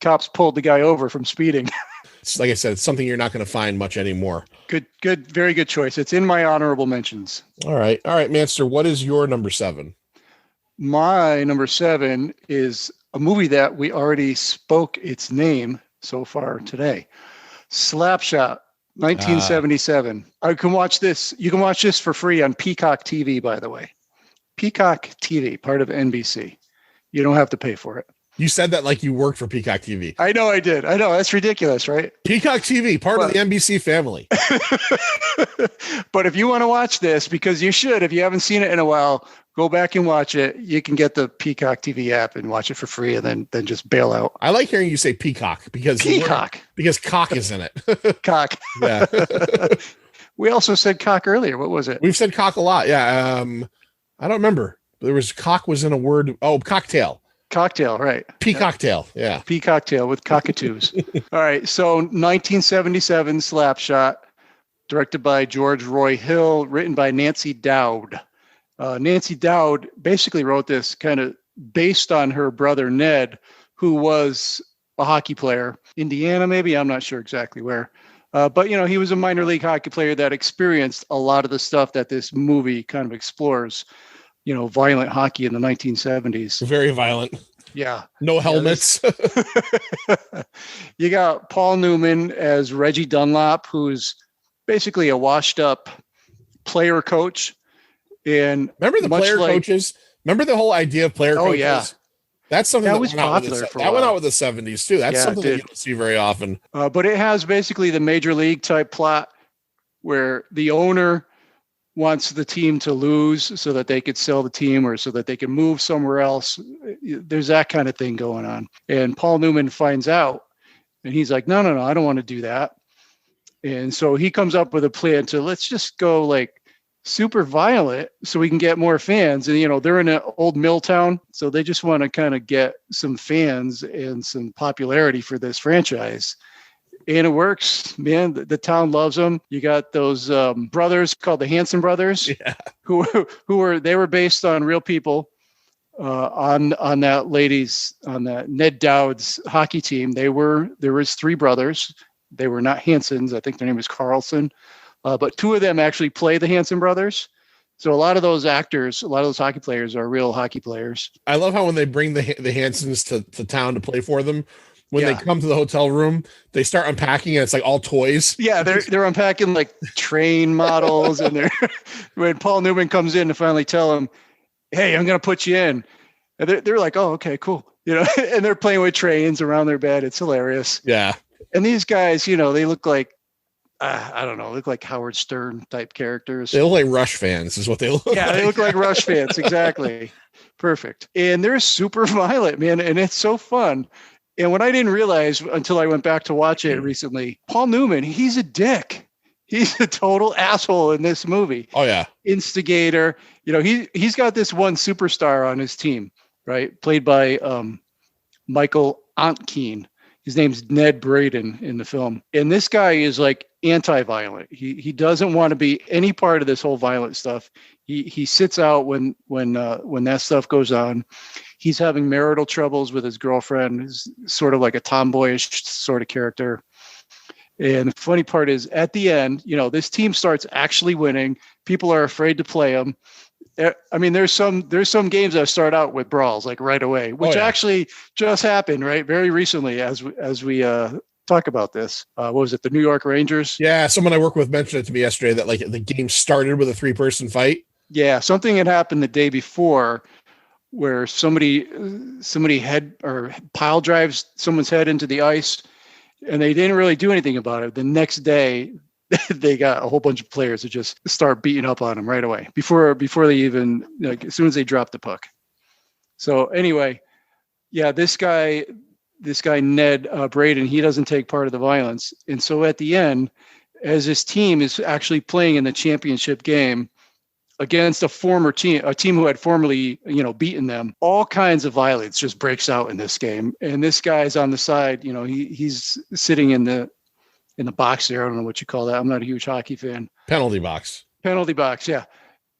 cops pulled the guy over from speeding. Like I said, it's something you're not going to find much anymore. Good, very good choice. It's in my honorable mentions. All right, Manster, what is your number 7? My number 7 is a movie that we already spoke its name so far today. Slapshot, 1977. I can watch this. You can watch this for free on Peacock TV, by the way. Peacock TV, part of NBC. You don't have to pay for it. You said that like you worked for Peacock TV. I know I did. I know. That's ridiculous, right? Peacock TV, part of the NBC family. But if you want to watch this, because you should, if you haven't seen it in a while, go back and watch it. You can get the Peacock TV app and watch it for free, and then just bail out. I like hearing you say Peacock because cock is in it. Cock. Yeah. We also said cock earlier. What was it? We've said cock a lot. Yeah. I don't remember. There was cock was in a word. Oh, cocktail. Cocktail, right. Peacocktail, yeah. Peacocktail with cockatoos. All right, so 1977 Slapshot, directed by George Roy Hill, written by Nancy Dowd. Nancy Dowd basically wrote this kind of based on her brother Ned, who was a hockey player. Indiana, maybe? I'm not sure exactly where. But, he was a minor league hockey player that experienced a lot of the stuff that this movie kind of explores. Violent hockey in the 1970s. Very violent. Yeah. No helmets. You got Paul Newman as Reggie Dunlop, who's basically a washed up player coach. And remember the player coaches? Remember the whole idea of player Oh, coaches? yeah. That's something That that was went out with popular the, for a that went while. out with the 70s too. That's Yeah, it something that did. you don't see very often. But it has basically the major league type plot where the owner wants the team to lose so that they could sell the team or so that they can move somewhere else. There's that kind of thing going on. And Paul Newman finds out and he's like, no, I don't want to do that. And so he comes up with a plan to let's just go like super violent so we can get more fans. And, they're in an old mill town. So they just want to kind of get some fans and some popularity for this franchise. And it works, man. The town loves them. You got those brothers called the Hanson brothers, Yeah. who were based on real people on that Ned Dowd's hockey team. There was three brothers. They were not Hansons. I think their name was Carlson, but two of them actually play the Hanson brothers. So a lot of those actors, a lot of those hockey players are real hockey players. I love how when they bring the Hansons to town to play for them, when they come to the hotel room, they start unpacking and it's like all toys. Yeah, they're unpacking like train models, and when Paul Newman comes in to finally tell him, "Hey, I'm gonna put you in," and they're like, "Oh, okay, cool," and they're playing with trains around their bed. It's hilarious. Yeah, and these guys, they look like I don't know, look like Howard Stern type characters. They look like Rush fans, is what they look. Yeah, like. They look like Rush fans, exactly. Perfect. And they're super violent, man, and it's so fun. And what I didn't realize until I went back to watch it recently, Paul Newman, he's a dick. He's a total asshole in this movie. Oh yeah, instigator. He's got this one superstar on his team, right? Played by Michael Ontkeen. His name's Ned Braden in the film. And this guy is like anti-violent. He doesn't want to be any part of this whole violent stuff. He sits out when that stuff goes on. He's having marital troubles with his girlfriend. He's sort of like a tomboyish sort of character. And the funny part is at the end, this team starts actually winning. People are afraid to play them. I mean, there's some games that start out with brawls like right away, which actually just happened right very recently as we talk about this. What was it? The New York Rangers? Yeah, someone I work with mentioned it to me yesterday that like the game started with a 3-person fight. Yeah, something had happened the day before where somebody head or pile drives someone's head into the ice, and they didn't really do anything about it. The next day, they got a whole bunch of players to just start beating up on them right away before they even, as soon as they drop the puck. So anyway, yeah, this guy Ned Braden, he doesn't take part of the violence, and so at the end, as his team is actually playing in the championship game against a team who had formerly, beaten them, all kinds of violence just breaks out in this game. And this guy's on the side, he's sitting in the box there. I don't know what you call that. I'm not a huge hockey fan. Penalty box. Yeah.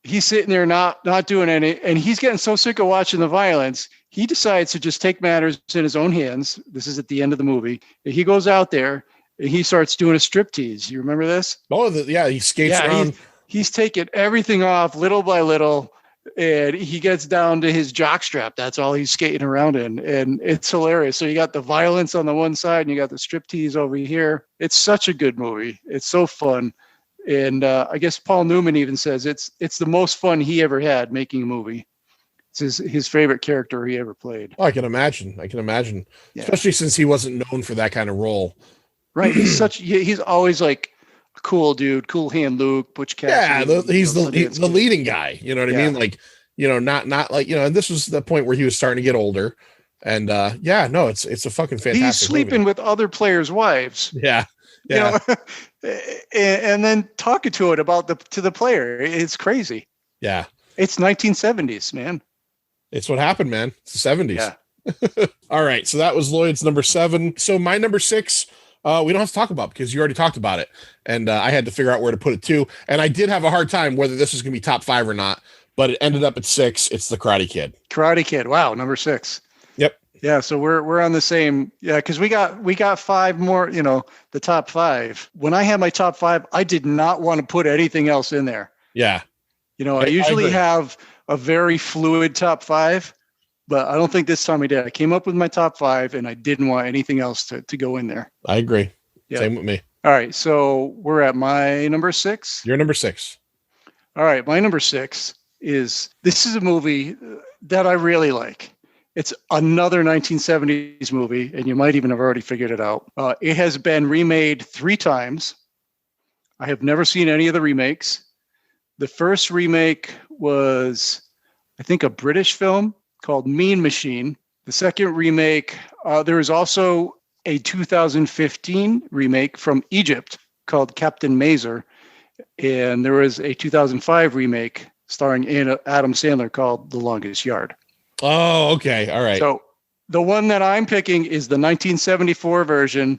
He's sitting there not doing any, and he's getting so sick of watching the violence, he decides to just take matters in his own hands. This is at the end of the movie. He goes out there and he starts doing a striptease. You remember this? Oh, he skates around. He's taking everything off little by little, and he gets down to his jockstrap. That's all he's skating around in, and it's hilarious. So you got the violence on the one side, and you got the striptease over here. It's such a good movie. It's so fun, and I guess Paul Newman even says it's the most fun he ever had making a movie. It's his favorite character he ever played. Oh, I can imagine, yeah. Especially since he wasn't known for that kind of role. Right? He's always like a cool dude, Cool Hand Luke, Butch Cassidy. Yeah, he's the leading guy. You know what I mean? Like, not like, and this was the point where he was starting to get older. And it's a fucking fantastic. He's sleeping with other players' wives. Yeah. And then talking to the player. It's crazy. Yeah. It's 1970s, man. It's what happened, man. It's the 70s. Yeah. All right. So that was Lloyd's number 7. So my number 6, we don't have to talk about because you already talked about it. And I had to figure out where to put it too. And I did have a hard time whether this was going to be top 5 or not, but it ended up at 6. It's The Karate Kid. Karate Kid. Wow. Number 6. Yep. Yeah. So we're on the same. Yeah. Because we got 5 more, the top 5. When I had my top 5, I did not want to put anything else in there. Yeah. I usually have a very fluid top 5, but I don't think this time I did. I came up with my top 5 and I didn't want anything else to go in there. I agree. Yeah. Same with me. All right. So we're at my number 6. Your number 6. All right. My number 6 this is a movie. that I really like. It's another 1970s movie, and you might even have already figured it out. It has been remade 3 times. I have never seen any of the remakes. The first remake was, I think, a British film called Mean Machine. The second remake, there is also a 2015 remake from Egypt called Captain Mazer. And there was a 2005 remake starring Adam Sandler called The Longest Yard. Oh, okay. All right. So the one that I'm picking is the 1974 version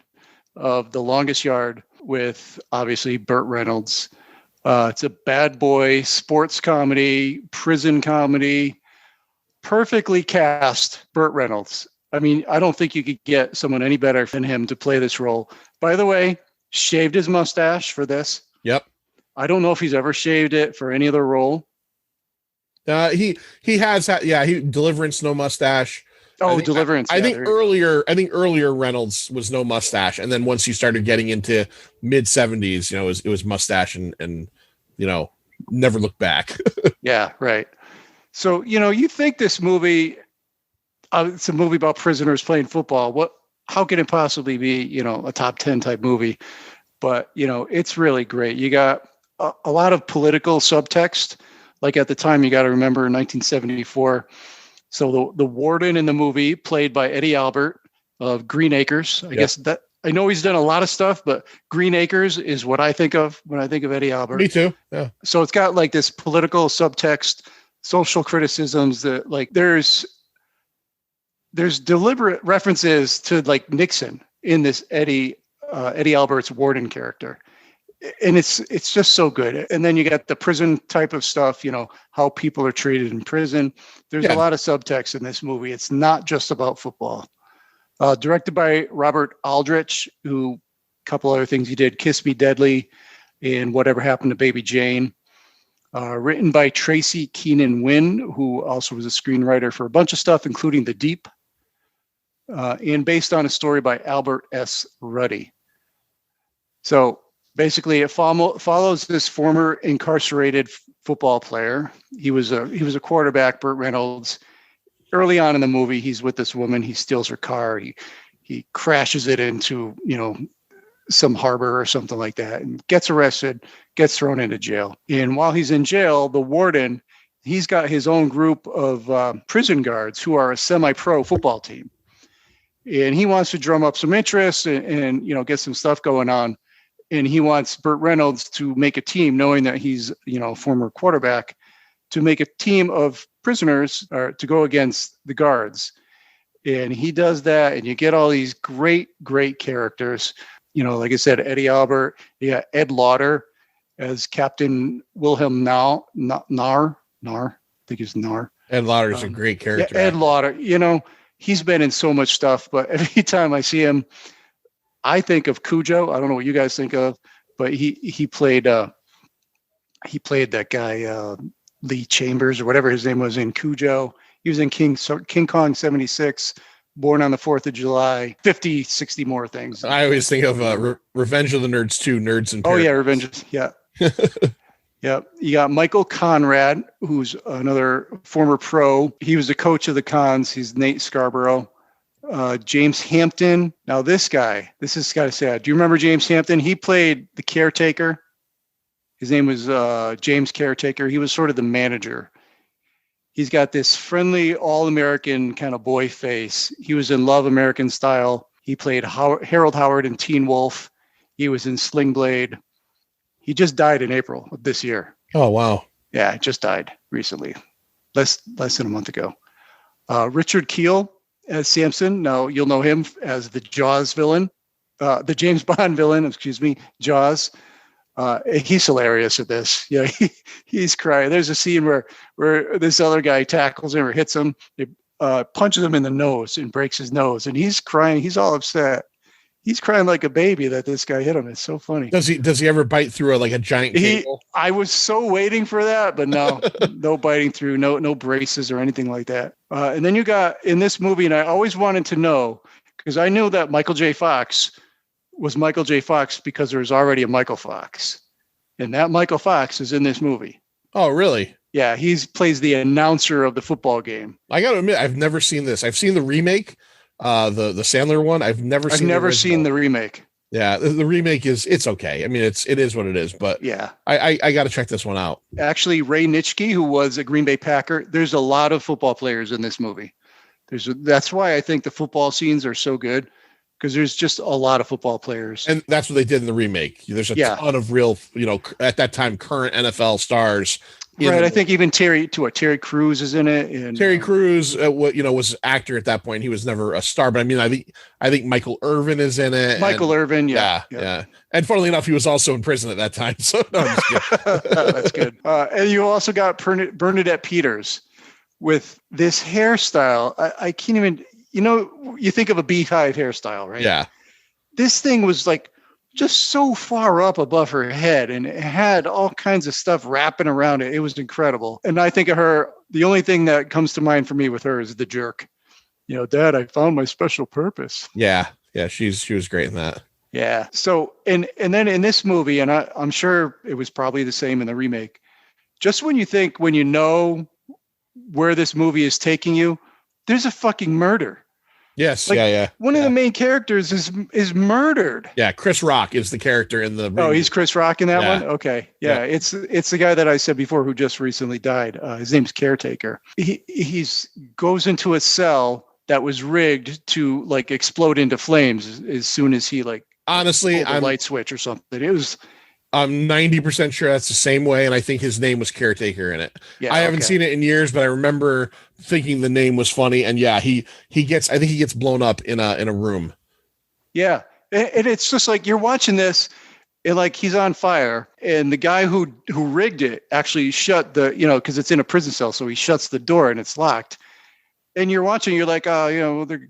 of The Longest Yard with obviously Burt Reynolds. It's a bad boy sports comedy, prison comedy, perfectly cast Burt Reynolds. I mean, I don't think you could get someone any better than him to play this role. By the way, shaved his mustache for this. Yep. I don't know if he's ever shaved it for any other role. He has had, he Deliverance, no mustache. Deliverance. I think earlier Reynolds was no mustache, and then once you started getting into mid 70s, it was mustache and never looked back. Yeah, right. So you think this movie, it's a movie about prisoners playing football. How can it possibly be a top 10 type movie? But it's really great. You got a lot of political subtext. Like at the time, you got to remember in 1974. So the warden in the movie, played by Eddie Albert of Green Acres. I guess that I know he's done a lot of stuff, but Green Acres is what I think of when I think of Eddie Albert. Me too. Yeah. So it's got like this political subtext, social criticisms that like there's deliberate references to like Nixon in this Eddie Albert's warden character. And it's just so good. And then you got the prison type of stuff, how people are treated in prison. There's a lot of subtext in this movie. It's not just about football. Directed by Robert Aldrich, who a couple other things he did, Kiss Me Deadly and Whatever Happened to Baby Jane. Written by Tracy Keenan Wynn, who also was a screenwriter for a bunch of stuff, including The Deep. And based on a story by Albert S. Ruddy. So basically, it follows this former incarcerated football player. He was a quarterback, Burt Reynolds. Early on in the movie, he's with this woman. He steals her car. He crashes it into some harbor or something like that, and gets arrested, gets thrown into jail. And while he's in jail, the warden, he's got his own group of prison guards who are a semi-pro football team, and he wants to drum up some interest and get some stuff going on. And he wants Burt Reynolds to make a team, knowing that he's, a former quarterback, to make a team of prisoners or to go against the guards. And he does that, and you get all these great, great characters. Like I said, Eddie Albert, you got Ed Lauder as Captain Wilhelm Nar, I think it's Nar. Ed Lauder's a great character. Yeah, Ed Lauder, he's been in so much stuff, but every time I see him, I think of Cujo. I don't know what you guys think of, but he played that guy Lee Chambers or whatever his name was in Cujo. He was in King Kong 76, Born on the 4th of July, 50, 60 more things. I always think of Revenge of the Nerds 2, Nerds in Paradise. Oh yeah, Revenge. Yeah. Yep. You got Michael Conrad, who's another former pro. He was the coach of the Cons. He's Nate Scarborough. James Hampton. Now this is kind of sad. Do you remember James Hampton? He played the caretaker. His name was James Caretaker. He was sort of the manager. He's got this friendly, all-American kind of boy face. He was in Love American Style. He played Harold Howard in Teen Wolf. He was in Sling Blade. He just died in April of this year. Oh, wow. Yeah, just died recently, less than a month ago. Richard Keel as Samson. Now you'll know him as the Jaws villain, the James Bond villain, Jaws. He's hilarious at this. Yeah, he's crying. There's a scene where this other guy tackles him or hits him, punches him in the nose and breaks his nose, and he's crying. He's all upset. He's crying like a baby that this guy hit him. It's so funny. Does he ever bite through a giant cable? I was so waiting for that, but no, no biting through, no braces or anything like that. And then you got in this movie, and I always wanted to know because I knew that Michael J. Fox was Michael J. Fox because there was already a Michael Fox, and that Michael Fox is in this movie. Oh, really? Yeah, he plays the announcer of the football game. I got to admit, I've never seen this. I've seen the remake, the Sandler one. I've never seen the remake. Yeah, the remake it's okay. I mean, it is what it is, but yeah, I got to check this one out. Actually, Ray Nitschke, who was a Green Bay Packer, there's a lot of football players in this movie. That's why I think the football scenes are so good, because there's just a lot of football players. And that's what they did in the remake. There's a ton of real, at that time, current NFL stars. Right. I think even Terry Crews is in it. And Terry Crews, was an actor at that point. He was never a star, but I mean, I think Michael Irvin is in it. Michael Irvin. Yeah. And funnily enough, he was also in prison at that time. So no, I'm just kidding. That's good. And you also got Bernadette Peters with this hairstyle. I can't even, you think of a beehive hairstyle, right? Yeah. This thing was like just so far up above her head, and it had all kinds of stuff wrapping around it. It was incredible. And I think of her, the only thing that comes to mind for me with her is The Jerk. Dad, I found my special purpose. Yeah. Yeah. She was great in that. Yeah. So, and then in this movie, and I'm sure it was probably the same in the remake, just when you know where this movie is taking you, there's a fucking murder. Yes. One of the main characters is murdered. Yeah. Chris Rock is the character in the remake. Oh, he's Chris Rock in that one? Okay. Yeah. It's the guy that I said before who just recently died. His name's Caretaker. He's goes into a cell that was rigged to explode into flames as soon as he honestly, pulled the light switch or something. It was. I'm 90% sure that's the same way, and I think his name was Caretaker in it. Yeah, I haven't seen it in years, but I remember thinking the name was funny. And yeah, I think he gets blown up in a room. Yeah, and it's just like you're watching this, and he's on fire, and the guy who rigged it actually shut the because it's in a prison cell, so he shuts the door and it's locked. And you're watching, you're like, oh, they're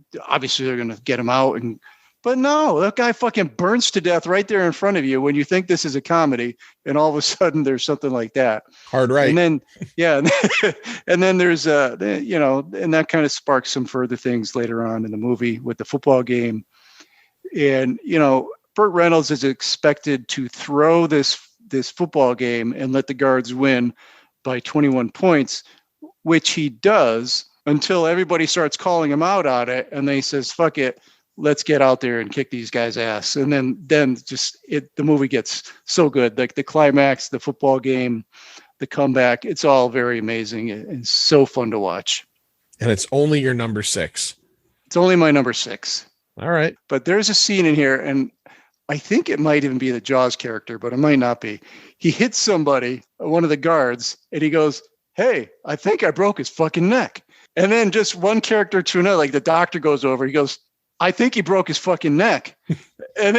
gonna get him out But no, that guy fucking burns to death right there in front of you when you think this is a comedy, and all of a sudden there's something like that. Hard right. And then, and then there's and that kind of sparks some further things later on in the movie with the football game. And, Burt Reynolds is expected to throw this football game and let the guards win by 21 points, which he does until everybody starts calling him out on it. And then he says, fuck it. Let's get out there and kick these guys' ass. And then just the movie gets so good. Like the climax, the football game, the comeback, it's all very amazing and so fun to watch. And it's only your number 6. It's only my number 6. All right. But there's a scene in here, and I think it might even be the Jaws character, but it might not be. He hits somebody, one of the guards, and he goes, hey, I think I broke his fucking neck. And then just one character to another, the doctor goes over, he goes, I think he broke his fucking neck. And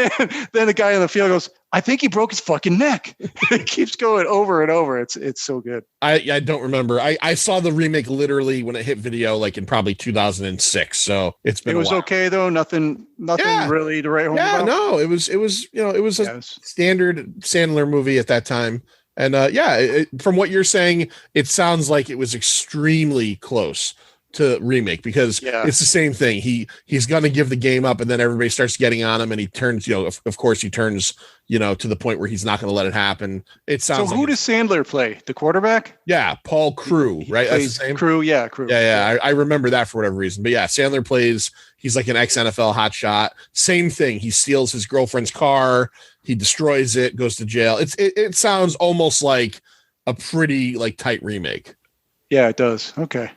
then the guy on the field goes, I think he broke his fucking neck. It keeps going over and over. It's so good. I don't remember. I saw the remake literally when it hit video, in probably 2006. So it's been. It was okay though. Nothing really to write home about. No, it was a standard Sandler movie at that time. And from what you're saying, it sounds like it was extremely close to remake, because it's the same thing. He's going to give the game up, and then everybody starts getting on him, and he turns, of course he turns, to the point where he's not going to let it happen. It sounds. So who does Sandler play? The quarterback? Yeah, Paul Crewe, right? That's the same. Crewe, yeah, Crewe. Yeah. I remember that for whatever reason. But yeah, Sandler plays. He's like an ex-NFL hotshot. Same thing. He steals his girlfriend's car. He destroys it. Goes to jail. It sounds almost like a pretty tight remake. Yeah, it does. Okay.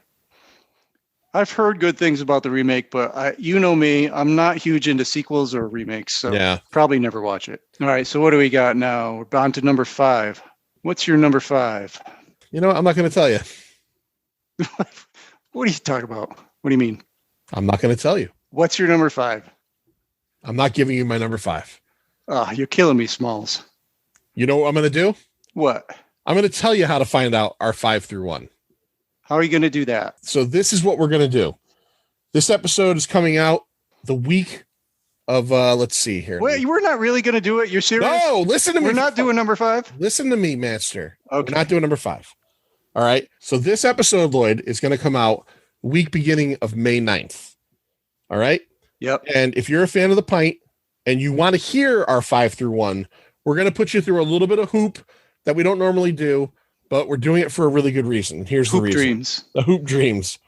I've heard good things about the remake, but you know me, I'm not huge into sequels or remakes, so probably never watch it. All right, so what do we got now? We're on to number 5. What's your number 5? I'm not going to tell you. What are you talking about? What do you mean? I'm not going to tell you. What's your number 5? I'm not giving you my number 5. Oh, you're killing me, Smalls. You know what I'm going to do? What? I'm going to tell you how to find out our 5 through 1. How are you going to do that? So this is what we're going to do. This episode is coming out the week of, let's see here. Wait, we're not really going to do it? You're serious? No, listen to me. We're not doing number 5? Listen to me, Master. Okay. We're not doing number 5. All right. So this episode, Lloyd, is going to come out week beginning of May 9th. All right. Yep. And if you're a fan of the pint and you want to hear our 5 through 1, we're going to put you through a little bit of hoop that we don't normally do. but we're doing it for a really good reason. Here's the Hoop reason. dreams. The hoop dreams.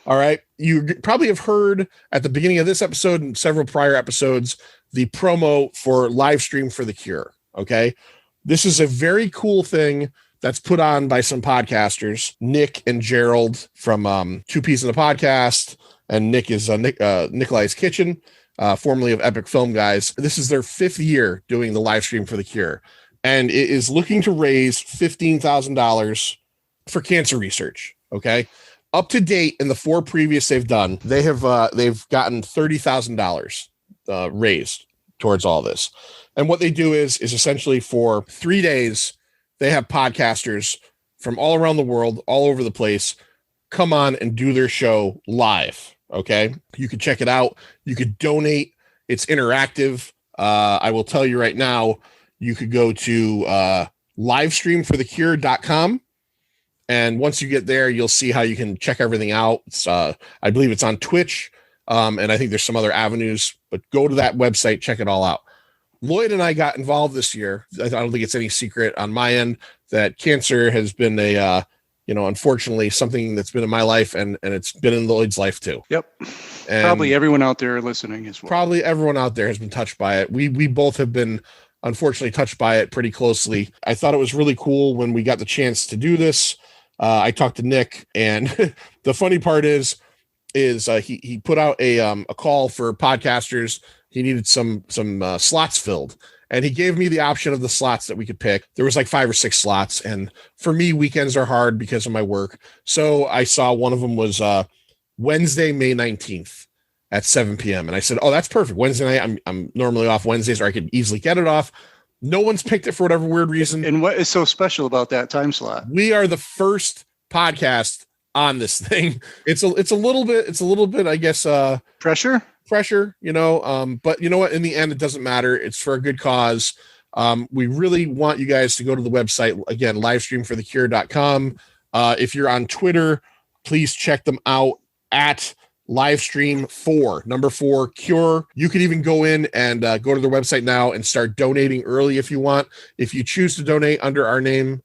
All right. You probably have heard at the beginning of this episode and several prior episodes, the promo for live stream for the cure. Okay. This is a very cool thing that's put on by some podcasters, Nick and Gerald from Two Peas in the Podcast. And Nick is Nikolai's Kitchen, formerly of Epic Film Guys. This is their 5th year doing the live stream for the cure. And it is looking to raise $15,000 for cancer research. Okay. Up to date in the 4 previous they've done, they've gotten $30,000 raised towards all this. And what they do is essentially for 3 days, they have podcasters from all around the world, all over the place, come on and do their show live. Okay. You can check it out. You could donate. It's interactive. I will tell you right now, you could go to livestreamforthecure.com. And once you get there, you'll see how you can check everything out. It's, I believe it's on Twitch. And I think there's some other avenues, but go to that website, check it all out. Lloyd and I got involved this year. I don't think it's any secret on my end that cancer has been unfortunately something that's been in my life and it's been in Lloyd's life too. Yep. And probably everyone out there listening as well. Probably everyone out there has been touched by it. We both have been unfortunately touched by it pretty closely. I thought it was really cool when we got the chance to do this. I talked to Nick, and the funny part is he put out a call for podcasters. He needed some slots filled, and he gave me the option of the slots that we could pick. There was like 5 or 6 slots, and for me, weekends are hard because of my work. So I saw one of them was Wednesday, May 19th at 7 p.m. And I said, "Oh, that's perfect. Wednesday night. I'm normally off Wednesdays, or I could easily get it off." No one's picked it for whatever weird reason. And what is so special about that time slot? We are the first podcast on this thing. It's a little bit, I guess, pressure, but you know what? In the end, it doesn't matter. It's for a good cause. We really want you guys to go to the website again, livestreamforthecure.com. If you're on Twitter, please check them out at livestream4 cure. You could even go in and go to their website now and start donating early if you want. If you choose to donate under our name,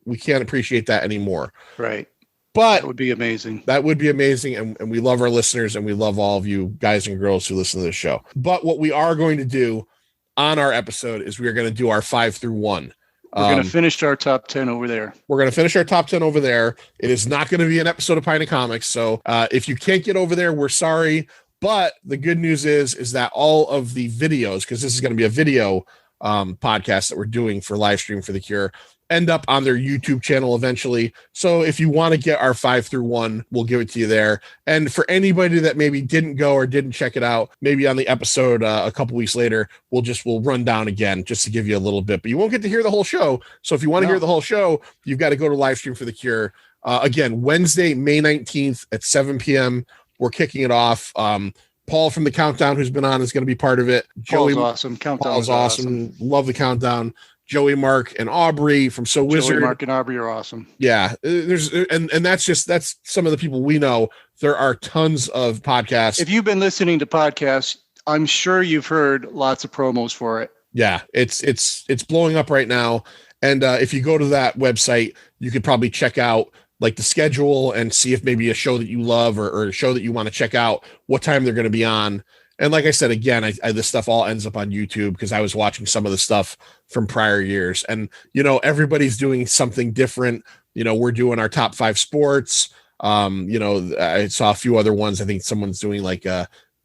we can't appreciate that anymore. Right. But that would be amazing. That would be amazing. And we love our listeners, and we love all of you guys and girls who listen to this show. But what we are going to do on our episode is we are going to do our 5 through 1. We're going to finish our top 10 over there. We're going to finish our top 10 over there. It is not going to be an episode of Pint of Comics. So if you can't get over there, we're sorry. But the good news is that all of the videos, because this is going to be a video podcast that we're doing for live stream for the cure, end up on their YouTube channel eventually. So if you want to get our 5 through 1, we'll give it to you there. And for anybody that maybe didn't go or didn't check it out, maybe on the episode a couple weeks later, we'll run down again just to give you a little bit, but you won't get to hear the whole show. So if you want to hear the whole show, you've got to go to live stream for the cure. Again, Wednesday, May 19th at 7 p.m. We're kicking it off. Paul from the Countdown, who's been on, is going to be part of it. Paul's awesome. Paul's awesome. Love the Countdown. Joey, Mark, and Aubrey from So Wizard. Joey, Mark, and Aubrey are awesome. Yeah, that's some of the people we know. There are tons of podcasts. If you've been listening to podcasts, I'm sure you've heard lots of promos for it. Yeah, it's blowing up right now. And if you go to that website, you could probably check out like the schedule and see if maybe a show that you love or a show that you want to check out, what time they're going to be on. And like I said, again, this stuff all ends up on YouTube because I was watching some of the stuff from prior years. And, everybody's doing something different. We're doing our top 5 sports. I saw a few other ones. I think someone's doing like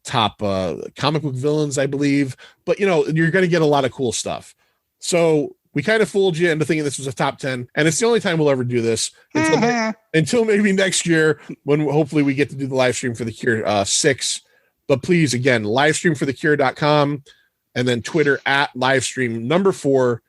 top comic book villains, I believe. But, you're going to get a lot of cool stuff. So we kind of fooled you into thinking this was a top 10. And it's the only time we'll ever do this until maybe next year when hopefully we get to do the live stream for the Cure 6. But please, again, livestreamforthecure.com and then Twitter at livestream4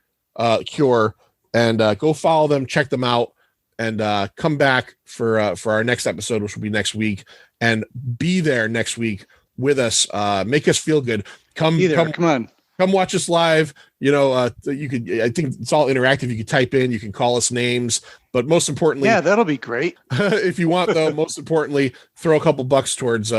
cure, and go follow them, check them out, and come back for our next episode, which will be next week, and be there next week with us. Make us feel good. Come on. Come watch us live. You could, I think it's all interactive. You can type in, you can call us names, but most importantly, yeah, that'll be great. If you want, though, most importantly, throw a couple bucks towards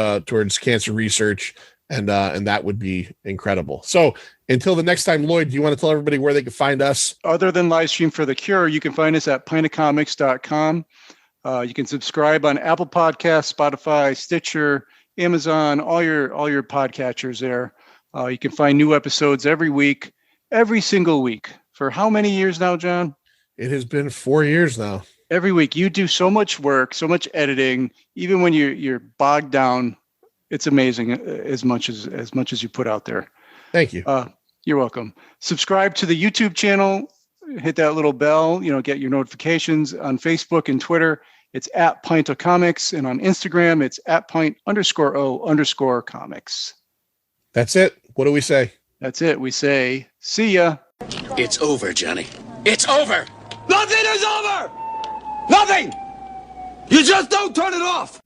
cancer research. and that would be incredible. So until the next time, Lloyd, do you want to tell everybody where they can find us? Other than Livestream for the Cure, you can find us at pintofcomics.com. You can subscribe on Apple Podcasts, Spotify, Stitcher, Amazon, all your podcatchers there. You can find new episodes every week, every single week. For how many years now, John? It has been 4 years now. Every week. You do so much work, so much editing. Even when you're bogged down, it's amazing as much as you put out there. Thank you. You're welcome. Subscribe to the YouTube channel. Hit that little bell. Get your notifications on Facebook and Twitter. It's at Pint of Comics, and on Instagram, it's at @Pint_O_comics. That's it. What do we say? That's it. We say, see ya. It's over, Johnny. It's over. Nothing is over. Nothing. You just don't turn it off.